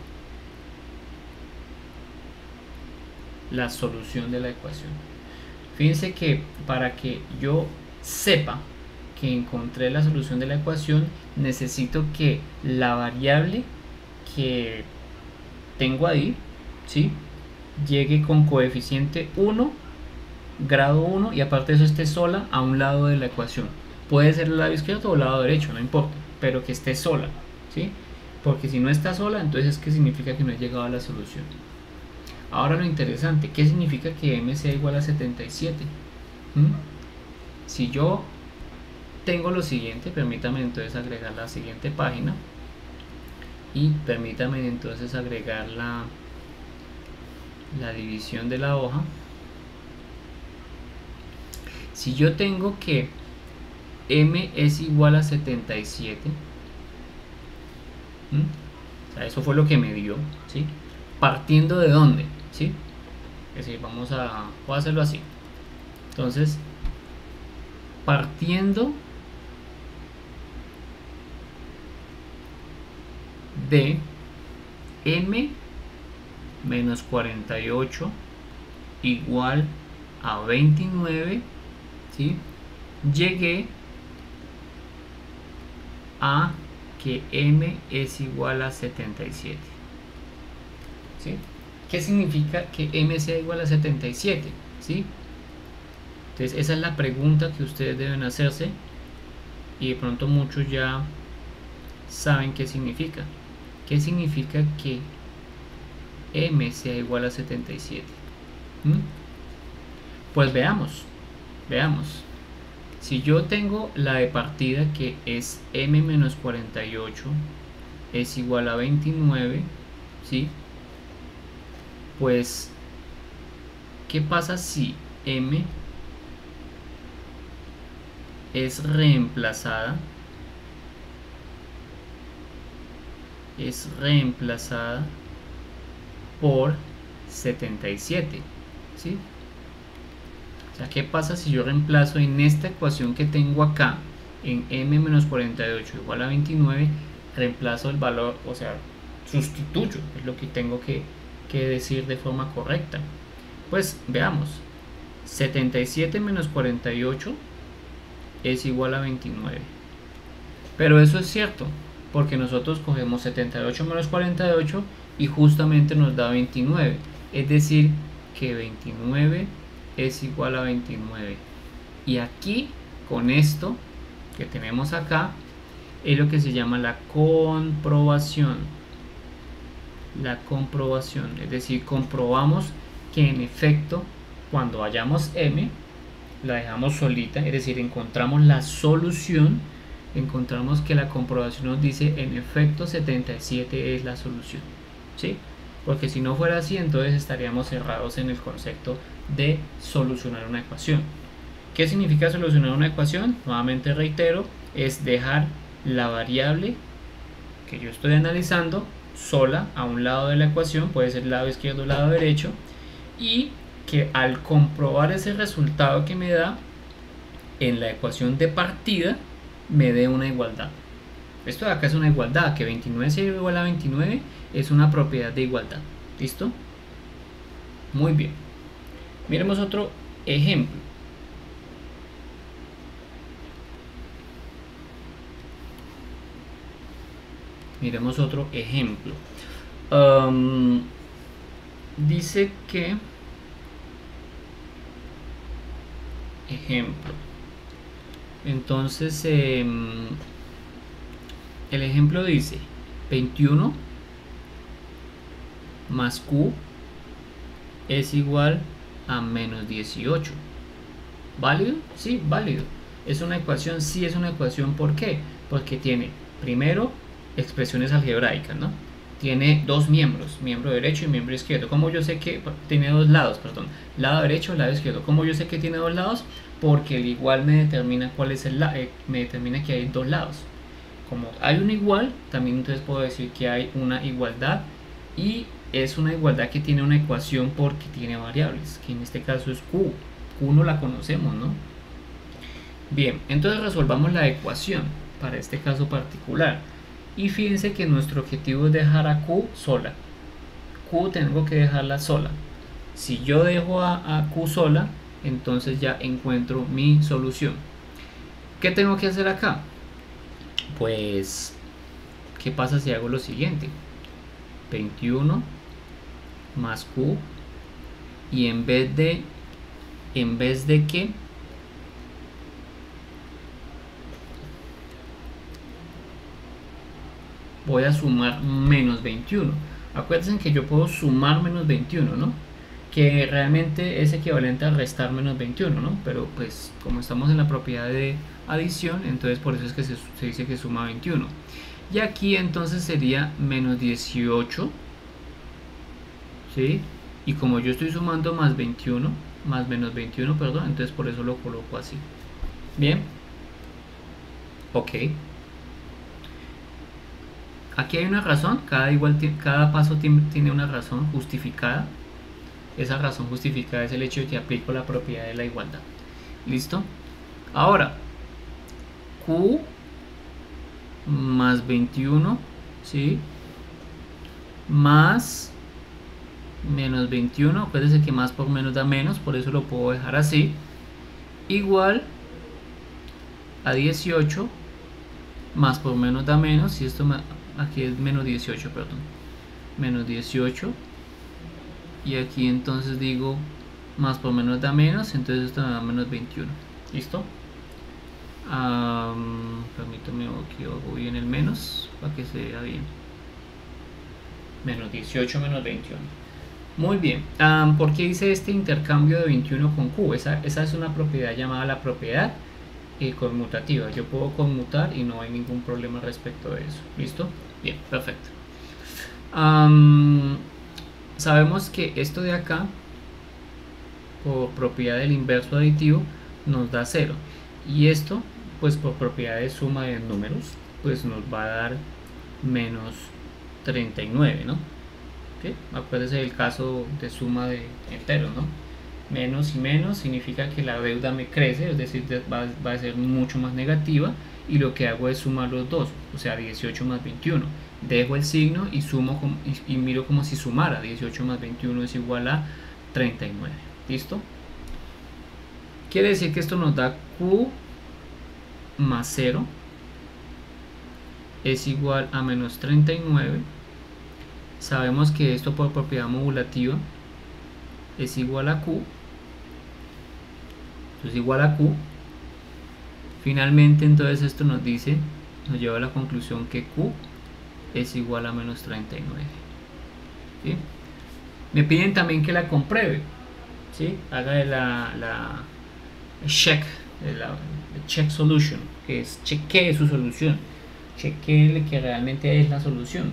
Fíjense que para que yo sepa que encontré la solución de la ecuación, necesito que la variable que tengo ahí, ¿sí?, llegue con coeficiente 1, grado 1, y aparte de eso esté sola a un lado de la ecuación. Puede ser el lado izquierdo o el lado derecho, no importa, pero que esté sola, ¿sí? Porque si no está sola, entonces ¿qué significa? Que no he llegado a la solución. Ahora lo interesante, ¿qué significa que m sea igual a 77? Si yo tengo lo siguiente, permítame entonces agregar la siguiente página, y permítame entonces agregar la división de la hoja. Si yo tengo que m es igual a 77, o sea, eso fue lo que me dio, ¿sí? ¿Partiendo de dónde? ¿Sí? Es decir, voy a hacerlo así. Entonces, partiendo de m menos 48 igual a 29, ¿sí?, llegué a que m es igual a 77, ¿sí? ¿Qué significa que m sea igual a 77? ¿Sí? Entonces esa es la pregunta que ustedes deben hacerse, y de pronto muchos ya saben qué significa. ¿Qué significa que m sea igual a 77? Pues veamos. Si yo tengo la de partida, que es m menos 48 es igual a 29, ¿sí?, pues ¿qué pasa si m es reemplazada por 77, ¿sí? O sea, ¿qué pasa si yo reemplazo en esta ecuación que tengo acá, en m menos 48 igual a 29, reemplazo el valor, o sea, sustituyo, es lo que tengo que decir de forma correcta? Pues veamos, 77 menos 48 es igual a 29. Pero eso es cierto, porque nosotros cogemos 78 menos 48 y justamente nos da 29. Es decir, que 29 es igual a 29. Y aquí, con esto que tenemos acá, es lo que se llama la comprobación. La comprobación, es decir, comprobamos que en efecto, cuando hallamos m, la dejamos solita, es decir, encontramos la solución, encontramos que la comprobación nos dice en efecto 77 es la solución, ¿sí? Porque si no fuera así, entonces estaríamos cerrados en el concepto de solucionar una ecuación. ¿Qué significa solucionar una ecuación? Nuevamente reitero, es dejar la variable que yo estoy analizando sola a un lado de la ecuación, puede ser lado izquierdo o lado derecho, y que al comprobar ese resultado que me da en la ecuación de partida me dé una igualdad. Esto de acá es una igualdad, que 29 sea igual a 29 es una propiedad de igualdad. ¿Listo? Muy bien. Miremos otro ejemplo. Miremos otro ejemplo. Dice que ejemplo. Entonces el ejemplo dice 21 más q es igual a menos 18. ¿Válido? Sí, válido. ¿Es una ecuación? Sí, es una ecuación. ¿Por qué? Porque tiene primero expresiones algebraicas, ¿no? Tiene dos miembros, miembro derecho y miembro izquierdo. ¿Cómo yo sé que tiene dos lados? Perdón, lado derecho, lado izquierdo. ¿Cómo yo sé que tiene dos lados? Porque el igual me determina cuál es el me determina que hay dos lados. Como hay un igual, también entonces puedo decir que hay una igualdad, y es una igualdad que tiene una ecuación porque tiene variables, que en este caso es q. Q no la conocemos, ¿no? Bien, entonces resolvamos la ecuación para este caso particular. Y fíjense que nuestro objetivo es dejar a q sola. Q tengo que dejarla sola. Si yo dejo a q sola, entonces ya encuentro mi solución. ¿Qué tengo que hacer acá? Pues, ¿qué pasa si hago lo siguiente? 21 más q, y en vez de que voy a sumar menos 21. Acuérdense que yo puedo sumar menos 21, ¿no? Que realmente es equivalente a restar menos 21, ¿no? Pero pues como estamos en la propiedad de adición, entonces por eso es que se dice que suma 21. Y aquí entonces sería menos 18, ¿sí? Y como yo estoy sumando más 21, más menos 21, perdón, entonces por eso lo coloco así. Bien. Ok. Aquí hay una razón, cada paso tiene una razón justificada. Esa razón justificada es el hecho de que aplico la propiedad de la igualdad. ¿Listo? Ahora, q más 21, ¿sí? Más menos 21, acuérdense que más por menos da menos, por eso lo puedo dejar así, igual a 18, más por menos da menos, y esto aquí es menos 18, perdón, menos 18, y aquí entonces digo más por menos da menos, entonces esto me da menos 21. ¿Listo? Permítame que hago bien el menos para que se vea bien. Menos 18 menos 21. Muy bien. ¿Por qué hice este intercambio de 21 con q? Esa es una propiedad llamada la propiedad conmutativa. Yo puedo conmutar y no hay ningún problema respecto de eso. ¿Listo? Bien, perfecto. Sabemos que esto de acá, por propiedad del inverso aditivo, nos da 0. Y esto pues por propiedad de suma de números, pues nos va a dar menos 39, ¿no? ¿Okay? Acuérdense del caso de suma de enteros, ¿no? Menos y menos significa que la deuda me crece, es decir, va a ser mucho más negativa, y lo que hago es sumar los dos, o sea, 18 más 21. Dejo el signo y sumo y miro como si sumara. 18 más 21 es igual a 39. ¿Listo? Quiere decir que esto nos da Q más 0 es igual a menos 39. Sabemos que esto por propiedad modulativa es igual a Q. Entonces igual a Q. Finalmente entonces esto nos dice, nos lleva a la conclusión que Q es igual a menos 39. ¿Sí? Me piden también que la compruebe. ¿Sí? Haga de la check, la check solution, que es chequee su solución, chequee que realmente es la solución.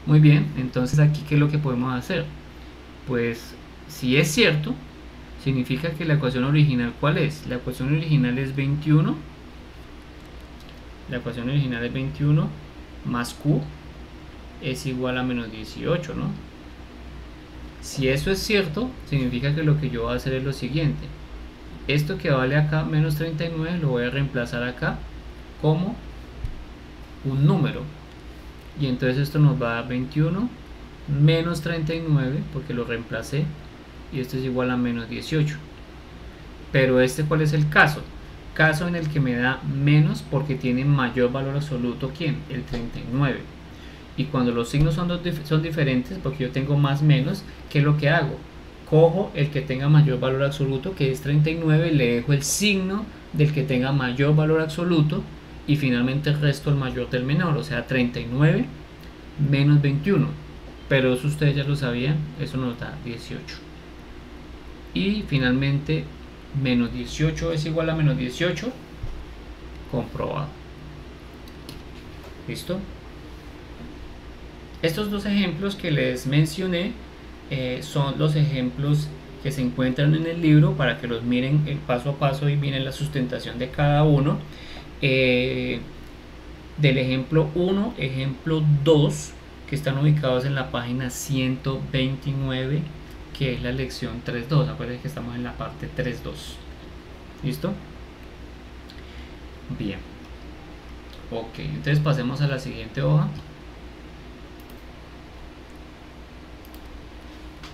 Muy bien, entonces aquí ¿qué es lo que podemos hacer? Pues si es cierto, significa que la ecuación original, ¿cuál es? La ecuación original es 21. La ecuación original es 21 más Q es igual a menos 18, ¿no? Si eso es cierto, significa que lo que yo voy a hacer es lo siguiente. Esto que vale acá, menos 39, lo voy a reemplazar acá como un número. Y entonces esto nos va a dar 21 menos 39, porque lo reemplacé, y esto es igual a menos 18. Pero ¿cuál es el caso? Caso en el que me da menos porque tiene mayor valor absoluto. ¿Quién? El 39. Y cuando los signos son diferentes, porque yo tengo más menos, ¿qué es lo que hago? Cojo el que tenga mayor valor absoluto, que es 39, le dejo el signo del que tenga mayor valor absoluto, y finalmente resto el mayor del menor, o sea 39 menos 21. Pero eso ustedes ya lo sabían, eso nos da 18. Y finalmente menos 18 es igual a menos 18, comprobado. ¿Listo? Estos dos ejemplos que les mencioné son los ejemplos que se encuentran en el libro para que los miren el paso a paso y miren la sustentación de cada uno. Del ejemplo 1, ejemplo 2, que están ubicados en la página 129, que es la lección 3.2. Acuérdense que estamos en la parte 3.2. ¿Listo? Bien. Ok, entonces pasemos a la siguiente hoja.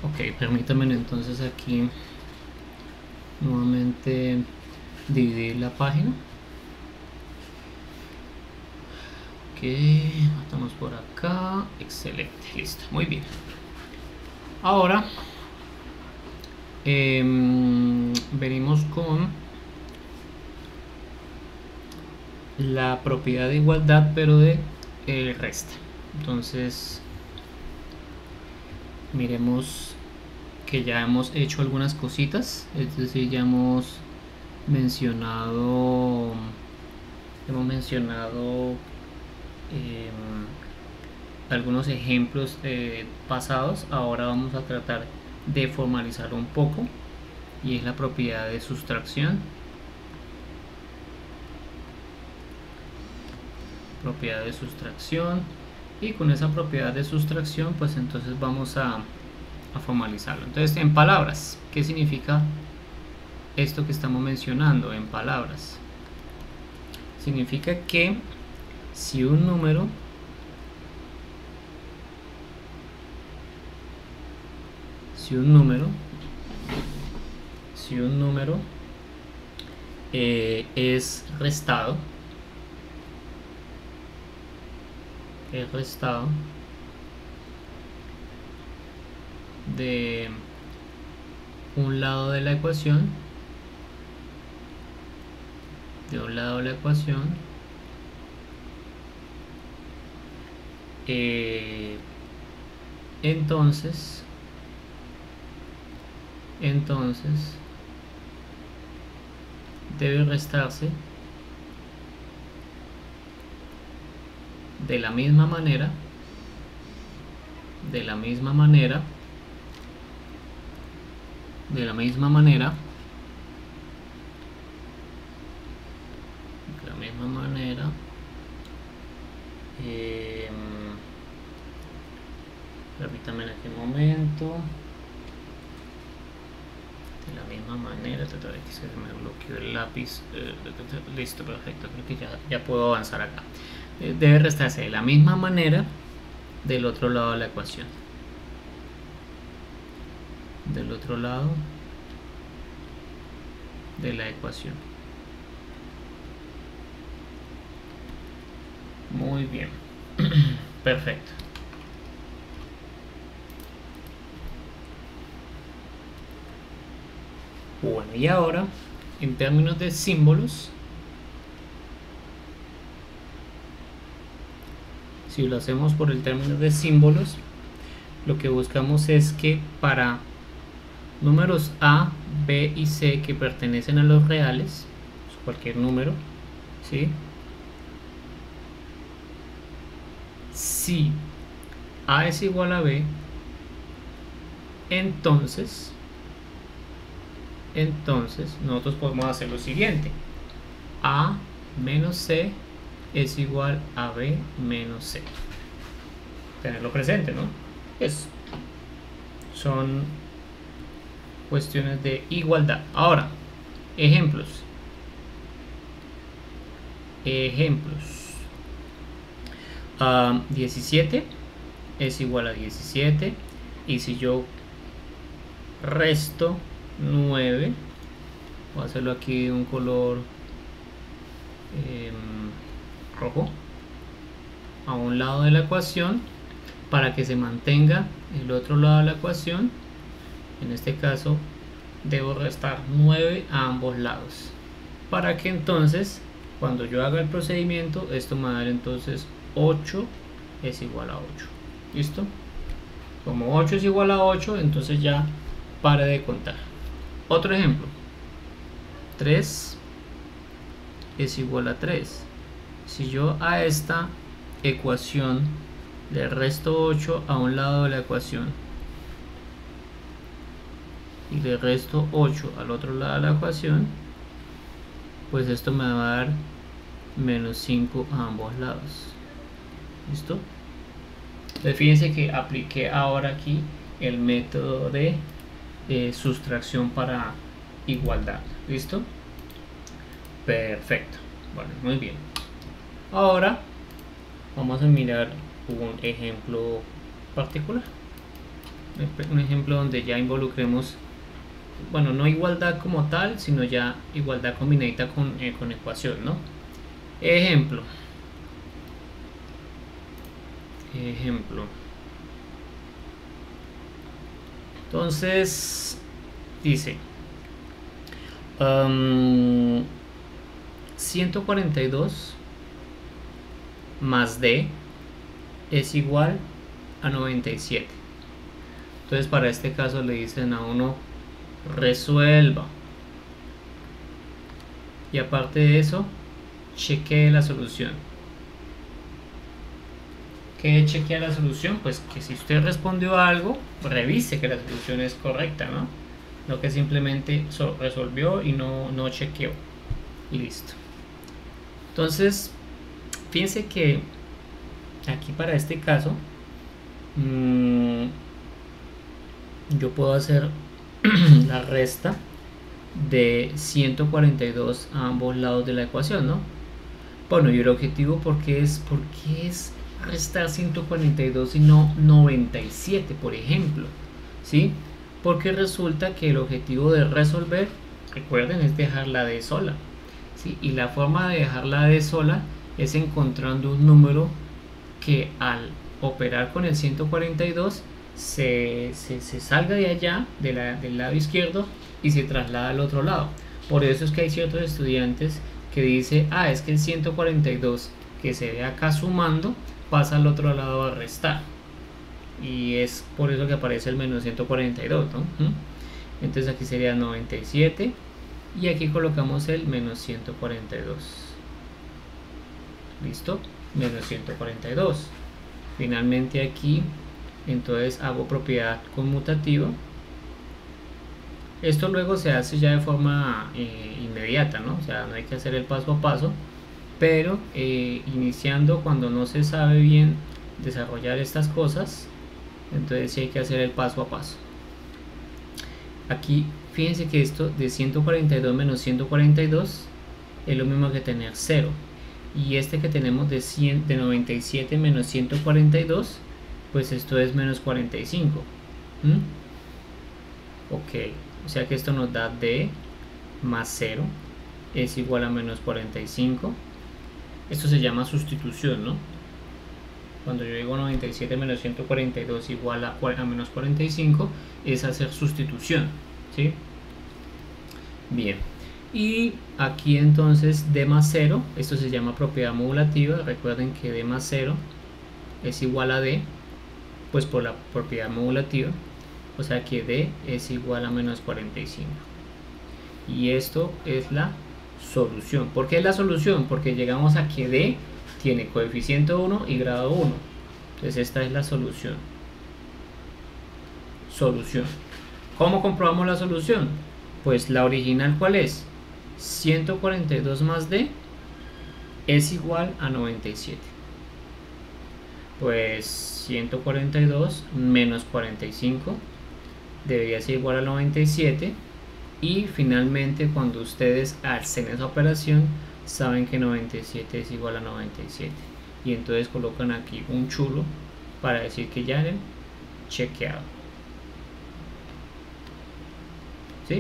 Ok, permítanme entonces aquí nuevamente dividir la página. Ok, estamos por acá. Excelente, listo, muy bien. Ahora venimos con la propiedad de igualdad, pero de resta. Entonces miremos que ya hemos hecho algunas cositas, es decir, ya hemos mencionado algunos ejemplos pasados. Ahora vamos a tratar de formalizar un poco, y es la propiedad de sustracción. Propiedad de sustracción, y con esa propiedad de sustracción pues entonces vamos a formalizarlo. Entonces, en palabras, ¿qué significa esto que estamos mencionando? En palabras, significa que si un número es restado de un lado de la ecuación, entonces debe restarse de la misma manera misma manera, permítame aquí un momento. De la misma manera, tratar de que se me bloqueó el lápiz. Listo, perfecto, creo que ya puedo avanzar acá. Debe restarse de la misma manera del otro lado de la ecuación. Del otro lado de la ecuación. Muy bien. Perfecto. Bueno, y ahora, en términos de símbolos, si lo hacemos por el término de símbolos, lo que buscamos es que para números A, B y C que pertenecen a los reales, cualquier número, ¿sí? Si A es igual a B, entonces nosotros podemos hacer lo siguiente: A menos C es igual a B menos C. Tenerlo presente, ¿no? Pues son cuestiones de igualdad. Ahora, ejemplos. 17 es igual a 17, y si yo resto 9, voy a hacerlo aquí de un color rojo a un lado de la ecuación para que se mantenga el otro lado de la ecuación. En este caso debo restar 9 a ambos lados para que entonces cuando yo haga el procedimiento esto me va a dar entonces 8 es igual a 8. ¿Listo? Como 8 es igual a 8, entonces ya pare de contar. Otro ejemplo: 3 es igual a 3. Si yo a esta ecuación le resto 8 a un lado de la ecuación y le resto 8 al otro lado de la ecuación, pues esto me va a dar menos 5 a ambos lados. ¿Listo? Entonces fíjense que apliqué ahora aquí el método de sustracción para igualdad. ¿Listo? Perfecto. Bueno, muy bien. Ahora vamos a mirar un ejemplo particular, un ejemplo donde ya involucremos, bueno, no igualdad como tal, sino ya igualdad combinadita con ecuación, ¿no? Ejemplo. Entonces dice 142 más D es igual a 97. Entonces para este caso le dicen a uno resuelva, y aparte de eso chequee la solución. ¿Qué chequea la solución? Pues que si usted respondió algo, revise que la solución es correcta, ¿no? No que simplemente resolvió y no chequeó. Listo. Entonces fíjense que aquí para este caso yo puedo hacer la resta de 142 a ambos lados de la ecuación, ¿no? Bueno, y el objetivo, ¿por qué es restar 142 y no 97, por ejemplo? ¿Sí? Porque resulta que el objetivo de resolver, recuerden, es dejar la D sola, ¿sí? Y la forma de dejar la D sola es encontrando un número que al operar con el 142 se salga de allá, del lado izquierdo, y se traslada al otro lado. Por eso es que hay ciertos estudiantes que dicen, es que el 142 que se ve acá sumando pasa al otro lado a restar, y es por eso que aparece el menos 142, ¿no? Entonces aquí sería 97 y aquí colocamos el menos 142. ¿Listo? Menos 142. Finalmente aquí entonces hago propiedad conmutativa. Esto luego se hace ya de forma inmediata, ¿no? O sea, no hay que hacer el paso a paso. pero iniciando, cuando no se sabe bien desarrollar estas cosas, entonces sí hay que hacer el paso a paso. Aquí fíjense que esto de 142 menos 142 es lo mismo que tener 0, y este que tenemos de 97 menos 142, pues esto es menos 45. Ok, o sea que esto nos da d más 0 es igual a menos 45. Esto se llama sustitución, ¿no? Cuando yo digo 97 menos 142 igual a menos 45, es hacer sustitución, ¿sí? Bien, y aquí entonces d más 0, esto se llama propiedad modulativa. Recuerden que d más 0 es igual a d, pues por la propiedad modulativa, o sea que d es igual a menos 45. Y esto es la solución. ¿Por qué es la solución? Porque llegamos a que d tiene coeficiente 1 y grado 1. Entonces esta es la solución. ¿Cómo comprobamos la solución? Pues la original, ¿cuál es? 142 más d es igual a 97. Pues 142 menos 45 debería ser igual a 97. Y finalmente, cuando ustedes hacen esa operación, saben que 97 es igual a 97. Y entonces colocan aquí un chulo para decir que ya han chequeado. ¿Sí?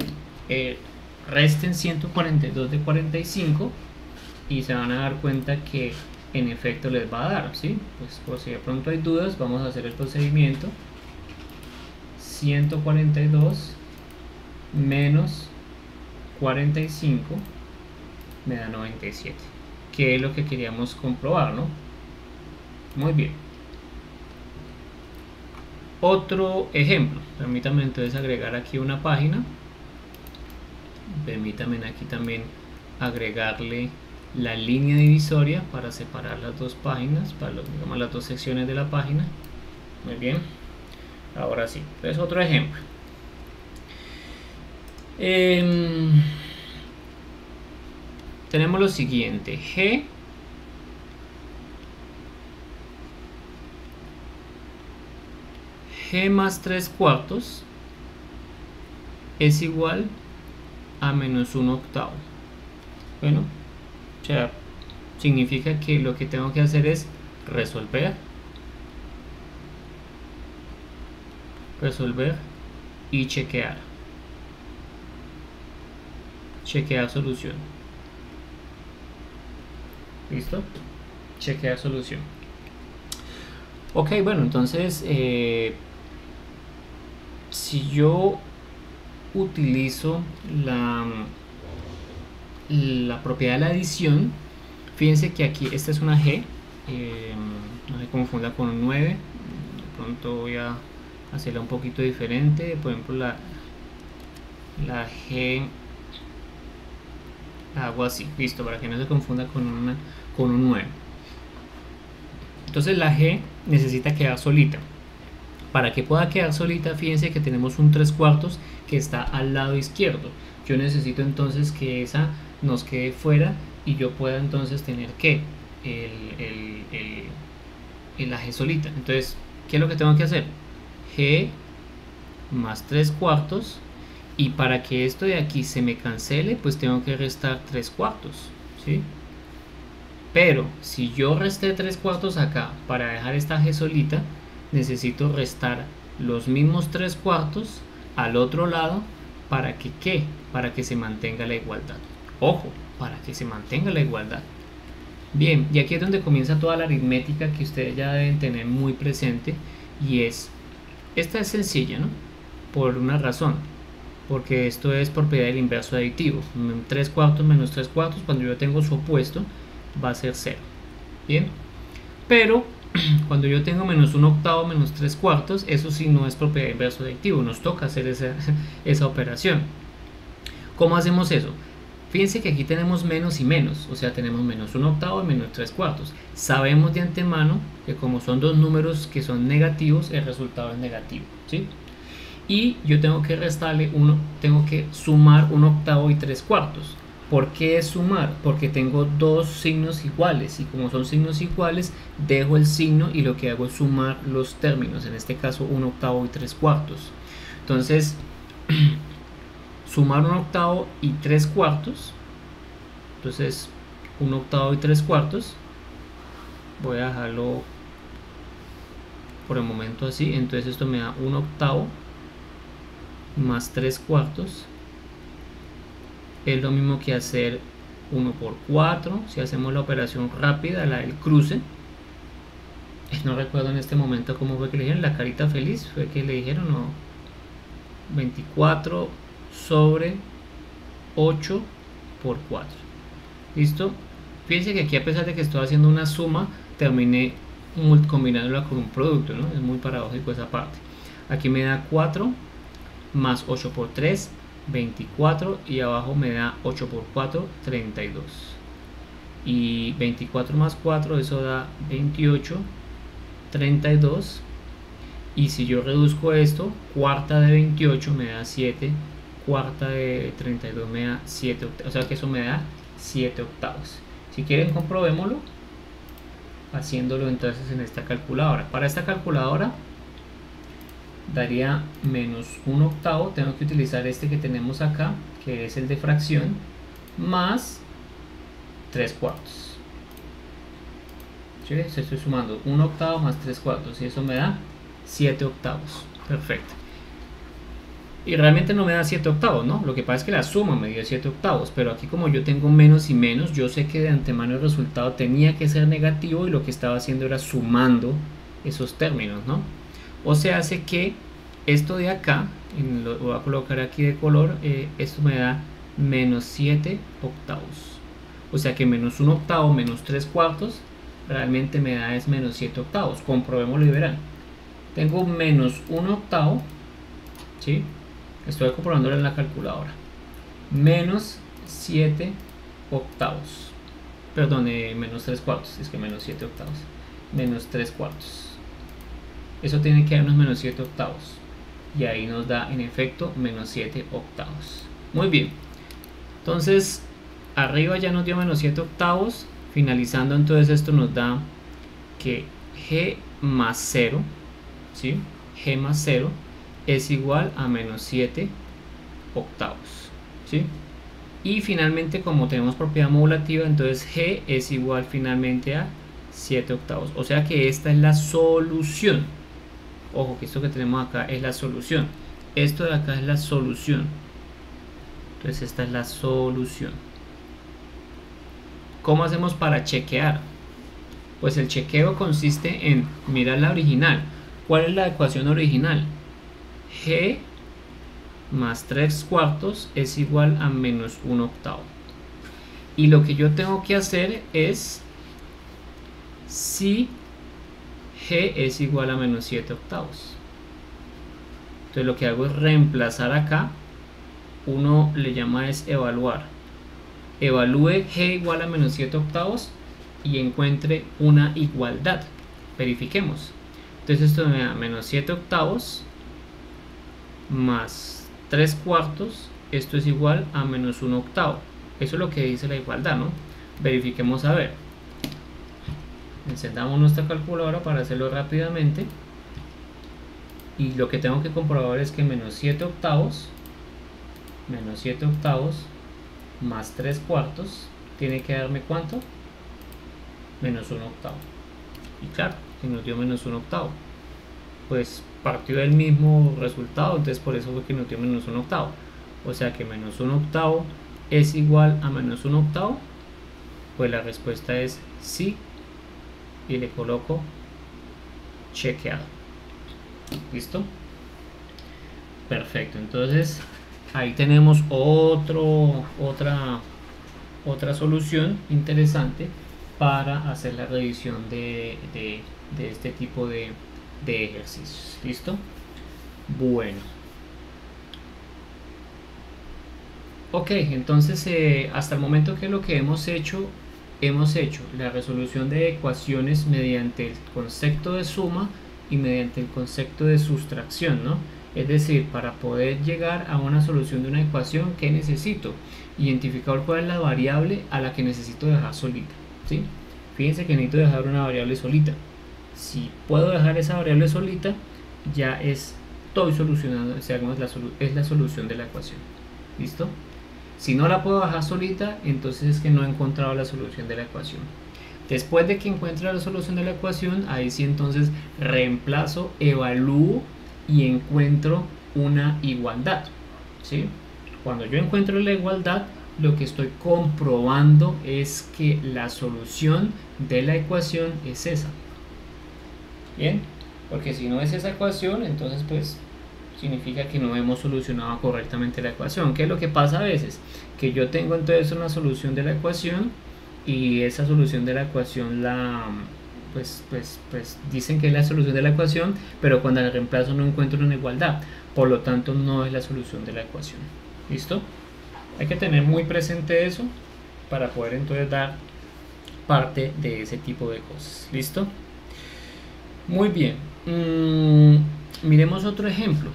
Resten 142 de 45 y se van a dar cuenta que en efecto les va a dar, ¿sí? Pues por si de pronto hay dudas, vamos a hacer el procedimiento. 142 menos 45 me da 97, que es lo que queríamos comprobar, ¿no? Muy bien. Otro ejemplo, permítanme entonces agregar aquí una página. Permítanme aquí también agregarle la línea divisoria para separar las dos páginas, para digamos, las dos secciones de la página. Muy bien. Ahora sí, entonces otro ejemplo. Tenemos lo siguiente: g más 3 cuartos es igual a menos 1 octavo. Bueno, o sea, significa que lo que tengo que hacer es resolver y chequear solución. ¿Listo? Chequear solución. Ok, bueno, entonces si yo utilizo la propiedad de la adición, fíjense que aquí esta es una g, no se confunda con un 9. De pronto voy a hacerla un poquito diferente. Por ejemplo, la g la hago así, listo, para que no se confunda con un 9. Entonces la g necesita quedar solita. Para que pueda quedar solita, fíjense que tenemos un 3 cuartos que está al lado izquierdo. Yo necesito entonces que esa nos quede fuera y yo pueda entonces tener que la g solita. Entonces, ¿qué es lo que tengo que hacer? G más 3 cuartos, y para que esto de aquí se me cancele, pues tengo que restar 3 cuartos, ¿sí? Pero si yo resté 3 cuartos acá para dejar esta g solita, necesito restar los mismos 3 cuartos al otro lado para que ¿qué? Para que se mantenga la igualdad. Ojo, para que se mantenga la igualdad. Bien, y aquí es donde comienza toda la aritmética que ustedes ya deben tener muy presente, y esta es sencilla, ¿no? Por una razón, porque esto es propiedad del inverso aditivo. 3 cuartos menos 3 cuartos, cuando yo tengo su opuesto, va a ser 0. Bien, pero cuando yo tengo menos 1 octavo menos 3 cuartos, eso sí no es propiedad del inverso aditivo, nos toca hacer esa operación. ¿Cómo hacemos eso? Fíjense que aquí tenemos menos y menos, o sea, tenemos menos 1 octavo y menos 3 cuartos. Sabemos de antemano que como son dos números que son negativos, el resultado es negativo, ¿sí? Y yo tengo que restarle tengo que sumar 1 octavo y 3 cuartos. ¿Por qué es sumar? Porque tengo dos signos iguales y como son signos iguales dejo el signo y lo que hago es sumar los términos, en este caso 1/8 y 3/4. Entonces sumar 1/8 y 3/4, entonces 1/8 y 3/4, voy a dejarlo por el momento así, entonces esto me da 1/8 más 3/4, es lo mismo que hacer 1/4, si hacemos la operación rápida, la del cruce. No recuerdo en este momento cómo fue que le dijeron, la carita feliz fue que le dijeron, no, 24 sobre 8/4. ¿Listo? Fíjense que aquí, a pesar de que estoy haciendo una suma, terminé combinándola con un producto, ¿no? Es muy paradójico esa parte. Aquí me da 4 más 8 por 3, 24, y abajo me da 8 por 4, 32. Y 24 más 4, eso da 28, 32. Y si yo reduzco esto, cuarta de 28 me da 7, cuarta de 32 me da 7 octavos, o sea que eso me da 7 octavos. Si quieren, comprobémoslo haciéndolo entonces en esta calculadora. Para esta calculadora daría menos 1/8, tengo que utilizar este que tenemos acá, que es el de fracción, más 3/4. ¿Sí? Estoy sumando 1/8 más 3/4 y eso me da 7 octavos. Perfecto. Y realmente no me da 7 octavos, ¿no? Lo que pasa es que la suma me dio 7 octavos, pero aquí como yo tengo menos y menos, yo sé que de antemano el resultado tenía que ser negativo y lo que estaba haciendo era sumando esos términos, ¿no? O se hace que esto de acá, lo voy a colocar aquí de color, esto me da menos 7 octavos. O sea que menos 1/8 menos 3/4 realmente me da es menos 7 octavos. Comprobémoslo y verán. Tengo menos 1/8, ¿sí? Estoy comprobándolo en la calculadora. Menos 7 octavos. Perdón, menos 3/4. Es que menos 7 octavos. Menos 3/4. Eso tiene que darnos menos 7 octavos. Y ahí nos da en efecto menos 7 octavos. Muy bien. Entonces, arriba ya nos dio menos 7 octavos. Finalizando, entonces esto nos da que G más 0, ¿sí? G más 0 es igual a menos 7 octavos, ¿sí? Y finalmente, como tenemos propiedad modulativa, entonces G es igual finalmente a 7 octavos. O sea que esta es la solución. Ojo que esto que tenemos acá es la solución. Esto de acá es la solución. Entonces esta es la solución. ¿Cómo hacemos para chequear? Pues el chequeo consiste en mirar la original. ¿Cuál es la ecuación original? G más 3/4 es igual a menos 1/8. Y lo que yo tengo que hacer es si G es igual a menos 7 octavos. Entonces lo que hago es reemplazar acá. Uno le llama es evaluar. Evalúe G igual a menos 7 octavos y encuentre una igualdad. Verifiquemos. Entonces esto me da menos 7 octavos más 3/4. Esto es igual a menos 1/8. Eso es lo que dice la igualdad, ¿no? Verifiquemos a ver. Encendamos nuestra calculadora para hacerlo rápidamente. Y lo que tengo que comprobar es que menos 7 octavos más 3/4 tiene que darme ¿cuánto? Menos 1/8. Y claro, si nos dio menos 1/8, pues partió del mismo resultado, entonces por eso fue que nos dio menos 1/8. O sea que menos 1/8 es igual a menos 1/8. Pues la respuesta es sí, y le coloco chequeado. ¿Listo? Perfecto. Entonces ahí tenemos otra solución interesante para hacer la revisión de este tipo de ejercicios. ¿Listo? Bueno. Ok, entonces hasta el momento, ¿qué es lo que hemos hecho? Hemos hecho la resolución de ecuaciones mediante el concepto de suma y mediante el concepto de sustracción, ¿no? Es decir, para poder llegar a una solución de una ecuación, ¿qué necesito? Identificar cuál es la variable a la que necesito dejar solita, ¿sí? Fíjense que necesito dejar una variable solita. Si puedo dejar esa variable solita, ya estoy solucionando, o sea, es la solución de la ecuación. ¿Listo? Si no la puedo dejar solita, entonces es que no he encontrado la solución de la ecuación. Después de que encuentre la solución de la ecuación, ahí sí entonces reemplazo, evalúo y encuentro una igualdad, ¿sí? Cuando yo encuentro la igualdad, lo que estoy comprobando es que la solución de la ecuación es esa. Bien, porque si no es esa ecuación, entonces pues significa que no hemos solucionado correctamente la ecuación. ¿Qué es lo que pasa a veces? Que yo tengo entonces una solución de la ecuación y esa solución de la ecuación pues dicen que es la solución de la ecuación, pero cuando la reemplazo no encuentro una igualdad, por lo tanto no es la solución de la ecuación. ¿Listo? Hay que tener muy presente eso para poder entonces dar parte de ese tipo de cosas. ¿Listo? Muy bien. Miremos otro ejemplo.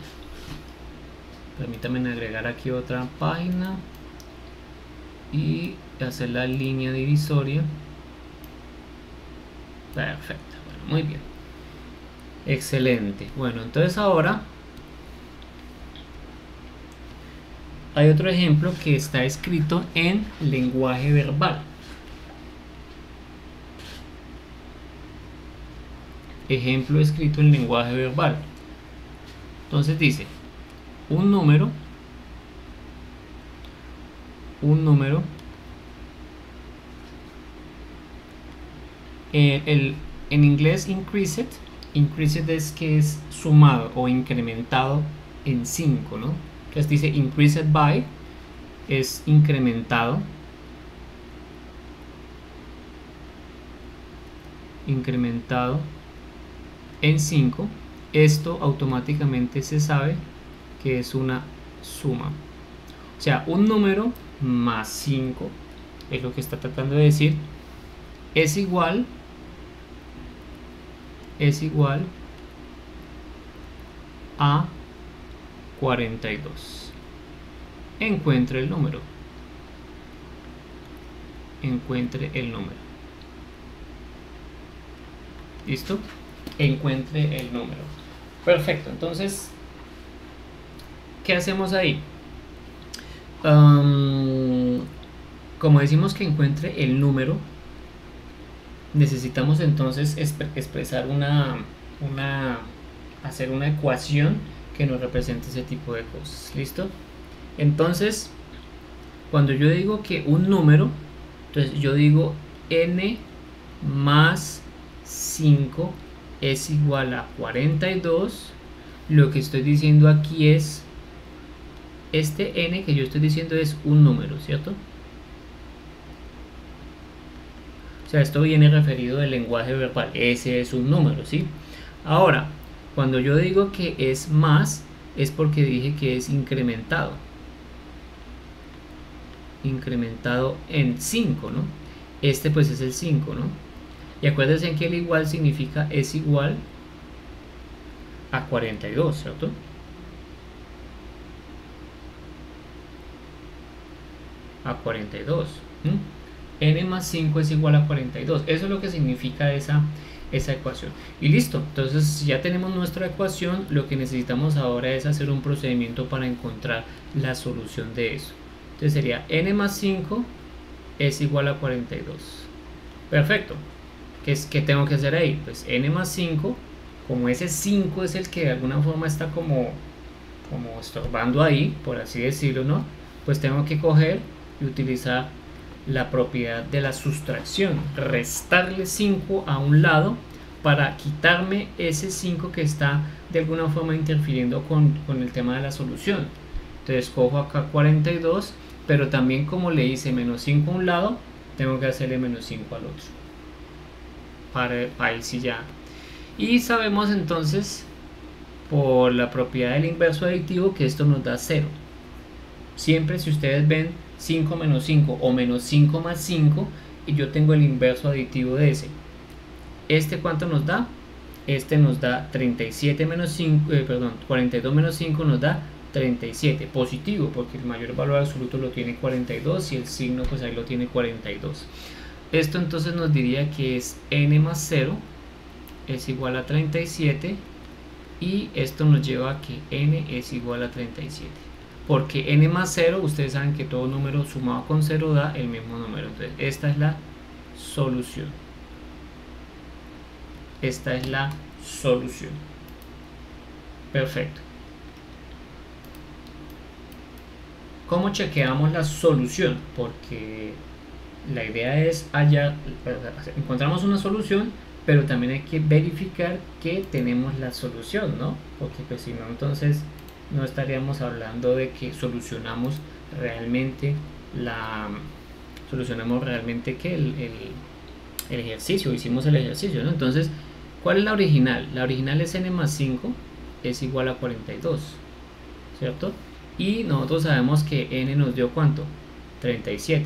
Permítanme agregar aquí otra página y hacer la línea divisoria. Perfecto, bueno, muy bien, excelente. Bueno, entonces ahora hay otro ejemplo que está escrito en lenguaje verbal. Ejemplo escrito en lenguaje verbal. Entonces dice un número en inglés increased es que es sumado o incrementado en 5, ¿no? Entonces dice increased by, es incrementado en 5. Esto automáticamente se sabe que es una suma, o sea, un número más 5 es lo que está tratando de decir, es igual a 42. Encuentre el número. ¿Listo? Encuentre el número. Perfecto, entonces, ¿qué hacemos ahí? Como decimos que encuentre el número, necesitamos entonces expresar hacer una ecuación que nos represente ese tipo de cosas. ¿Listo? Entonces, cuando yo digo que un número, entonces yo digo n más 5 es igual a 42. Lo que estoy diciendo aquí es, este n que yo estoy diciendo es un número, ¿cierto? O sea, esto viene referido del lenguaje verbal, ese es un número, ¿sí? Ahora, cuando yo digo que es más, es porque dije que es incrementado en 5, ¿no? Este pues es el 5, ¿no? Y acuérdense que el igual significa es igual a 42, ¿cierto? A 42. N más 5 es igual a 42. Eso es lo que significa esa ecuación. Y listo. Entonces, si ya tenemos nuestra ecuación, lo que necesitamos ahora es hacer un procedimiento para encontrar la solución de eso. Entonces sería n más 5 es igual a 42. Perfecto. ¿Qué tengo que hacer ahí? Pues n más 5, como ese 5 es el que de alguna forma está como estorbando ahí, por así decirlo, ¿no? Pues tengo que coger y utilizar la propiedad de la sustracción, restarle 5 a un lado para quitarme ese 5 que está de alguna forma interfiriendo con el tema de la solución. Entonces cojo acá 42, pero también como le hice menos 5 a un lado, tengo que hacerle menos 5 al otro. Para ahí sí ya. Y sabemos entonces por la propiedad del inverso aditivo que esto nos da 0. Siempre si ustedes ven 5 menos 5 o menos 5 más 5 y yo tengo el inverso aditivo de ese, ¿este cuánto nos da? este nos da 37 menos 5, 42 menos 5 nos da 37, positivo, porque el mayor valor absoluto lo tiene 42 y el signo pues ahí lo tiene 42. Esto entonces nos diría que es n más 0 es igual a 37, y esto nos lleva a que n es igual a 37. Porque n más 0, ustedes saben que todo número sumado con 0 da el mismo número. Entonces esta es la solución. Esta es la solución. Perfecto. ¿Cómo chequeamos la solución? Porque la idea es encontramos una solución, pero también hay que verificar que tenemos la solución, ¿no? Porque pues si no, entonces no estaríamos hablando de que solucionamos realmente el ejercicio, hicimos el ejercicio, ¿no? Entonces, ¿cuál es la original? La original es n más 5 es igual a 42, ¿cierto? Y nosotros sabemos que n nos dio ¿cuánto? 37.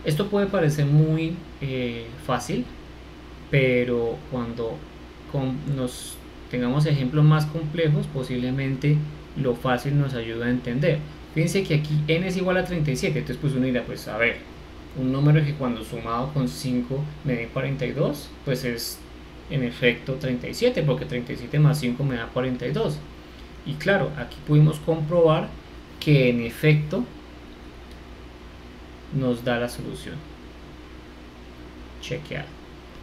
Esto puede parecer muy fácil, pero cuando nos tengamos ejemplos más complejos, posiblemente lo fácil nos ayuda a entender. Fíjense que aquí n es igual a 37, entonces pues uno dirá, pues a ver, un número que cuando sumado con 5 me dé 42, pues es en efecto 37, porque 37 más 5 me da 42. Y claro, aquí pudimos comprobar que en efecto nos da la solución. Chequear.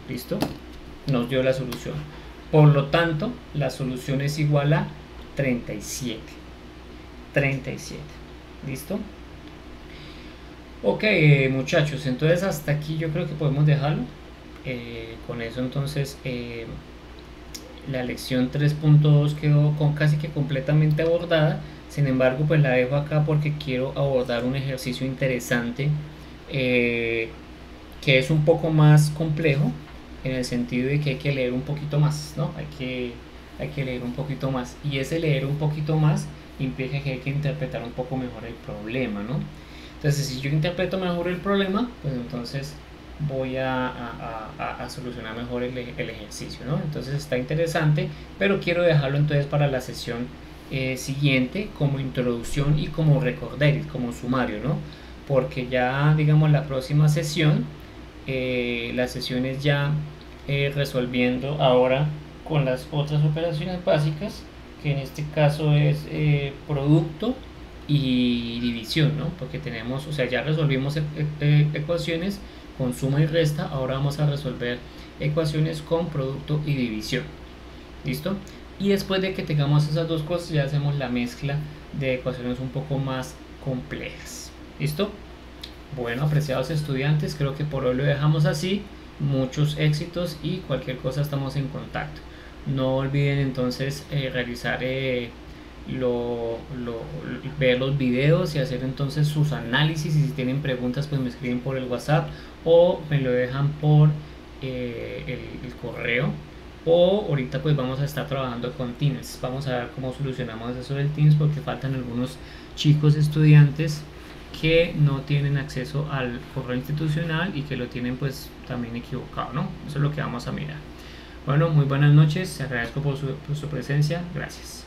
¿Listo? Nos dio la solución. Por lo tanto, la solución es igual a 37. 37. ¿Listo? Ok, muchachos, entonces hasta aquí yo creo que podemos dejarlo. Con eso entonces la lección 3.2 quedó casi que completamente abordada. Sin embargo, pues la dejo acá porque quiero abordar un ejercicio interesante que es un poco más complejo, en el sentido de que hay que leer un poquito más, ¿no? Hay que leer un poquito más, y ese leer un poquito más implica que hay que interpretar un poco mejor el problema, ¿no? Entonces, si yo interpreto mejor el problema, pues entonces voy a solucionar mejor el ejercicio, ¿no? Entonces está interesante, pero quiero dejarlo entonces para la sesión siguiente como introducción y como recorder, como sumario, ¿no? Porque ya, digamos, la próxima sesión, la sesión es ya resolviendo ahora con las otras operaciones básicas, que en este caso es producto y división, ¿no? Porque tenemos, o sea, ya resolvimos ecuaciones con suma y resta, ahora vamos a resolver ecuaciones con producto y división. ¿Listo? Y después de que tengamos esas dos cosas, ya hacemos la mezcla de ecuaciones un poco más complejas. ¿Listo? Bueno, apreciados estudiantes, creo que por hoy lo dejamos así. Muchos éxitos y cualquier cosa estamos en contacto. No olviden entonces realizar ver los videos y hacer entonces sus análisis, y si tienen preguntas pues me escriben por el WhatsApp o me lo dejan por el correo, o ahorita pues vamos a estar trabajando con Teams. Vamos a ver cómo solucionamos eso del Teams, porque faltan algunos chicos estudiantes que no tienen acceso al correo institucional y que lo tienen pues también equivocado, ¿no? Eso es lo que vamos a mirar. Bueno, muy buenas noches, agradezco por su presencia, gracias.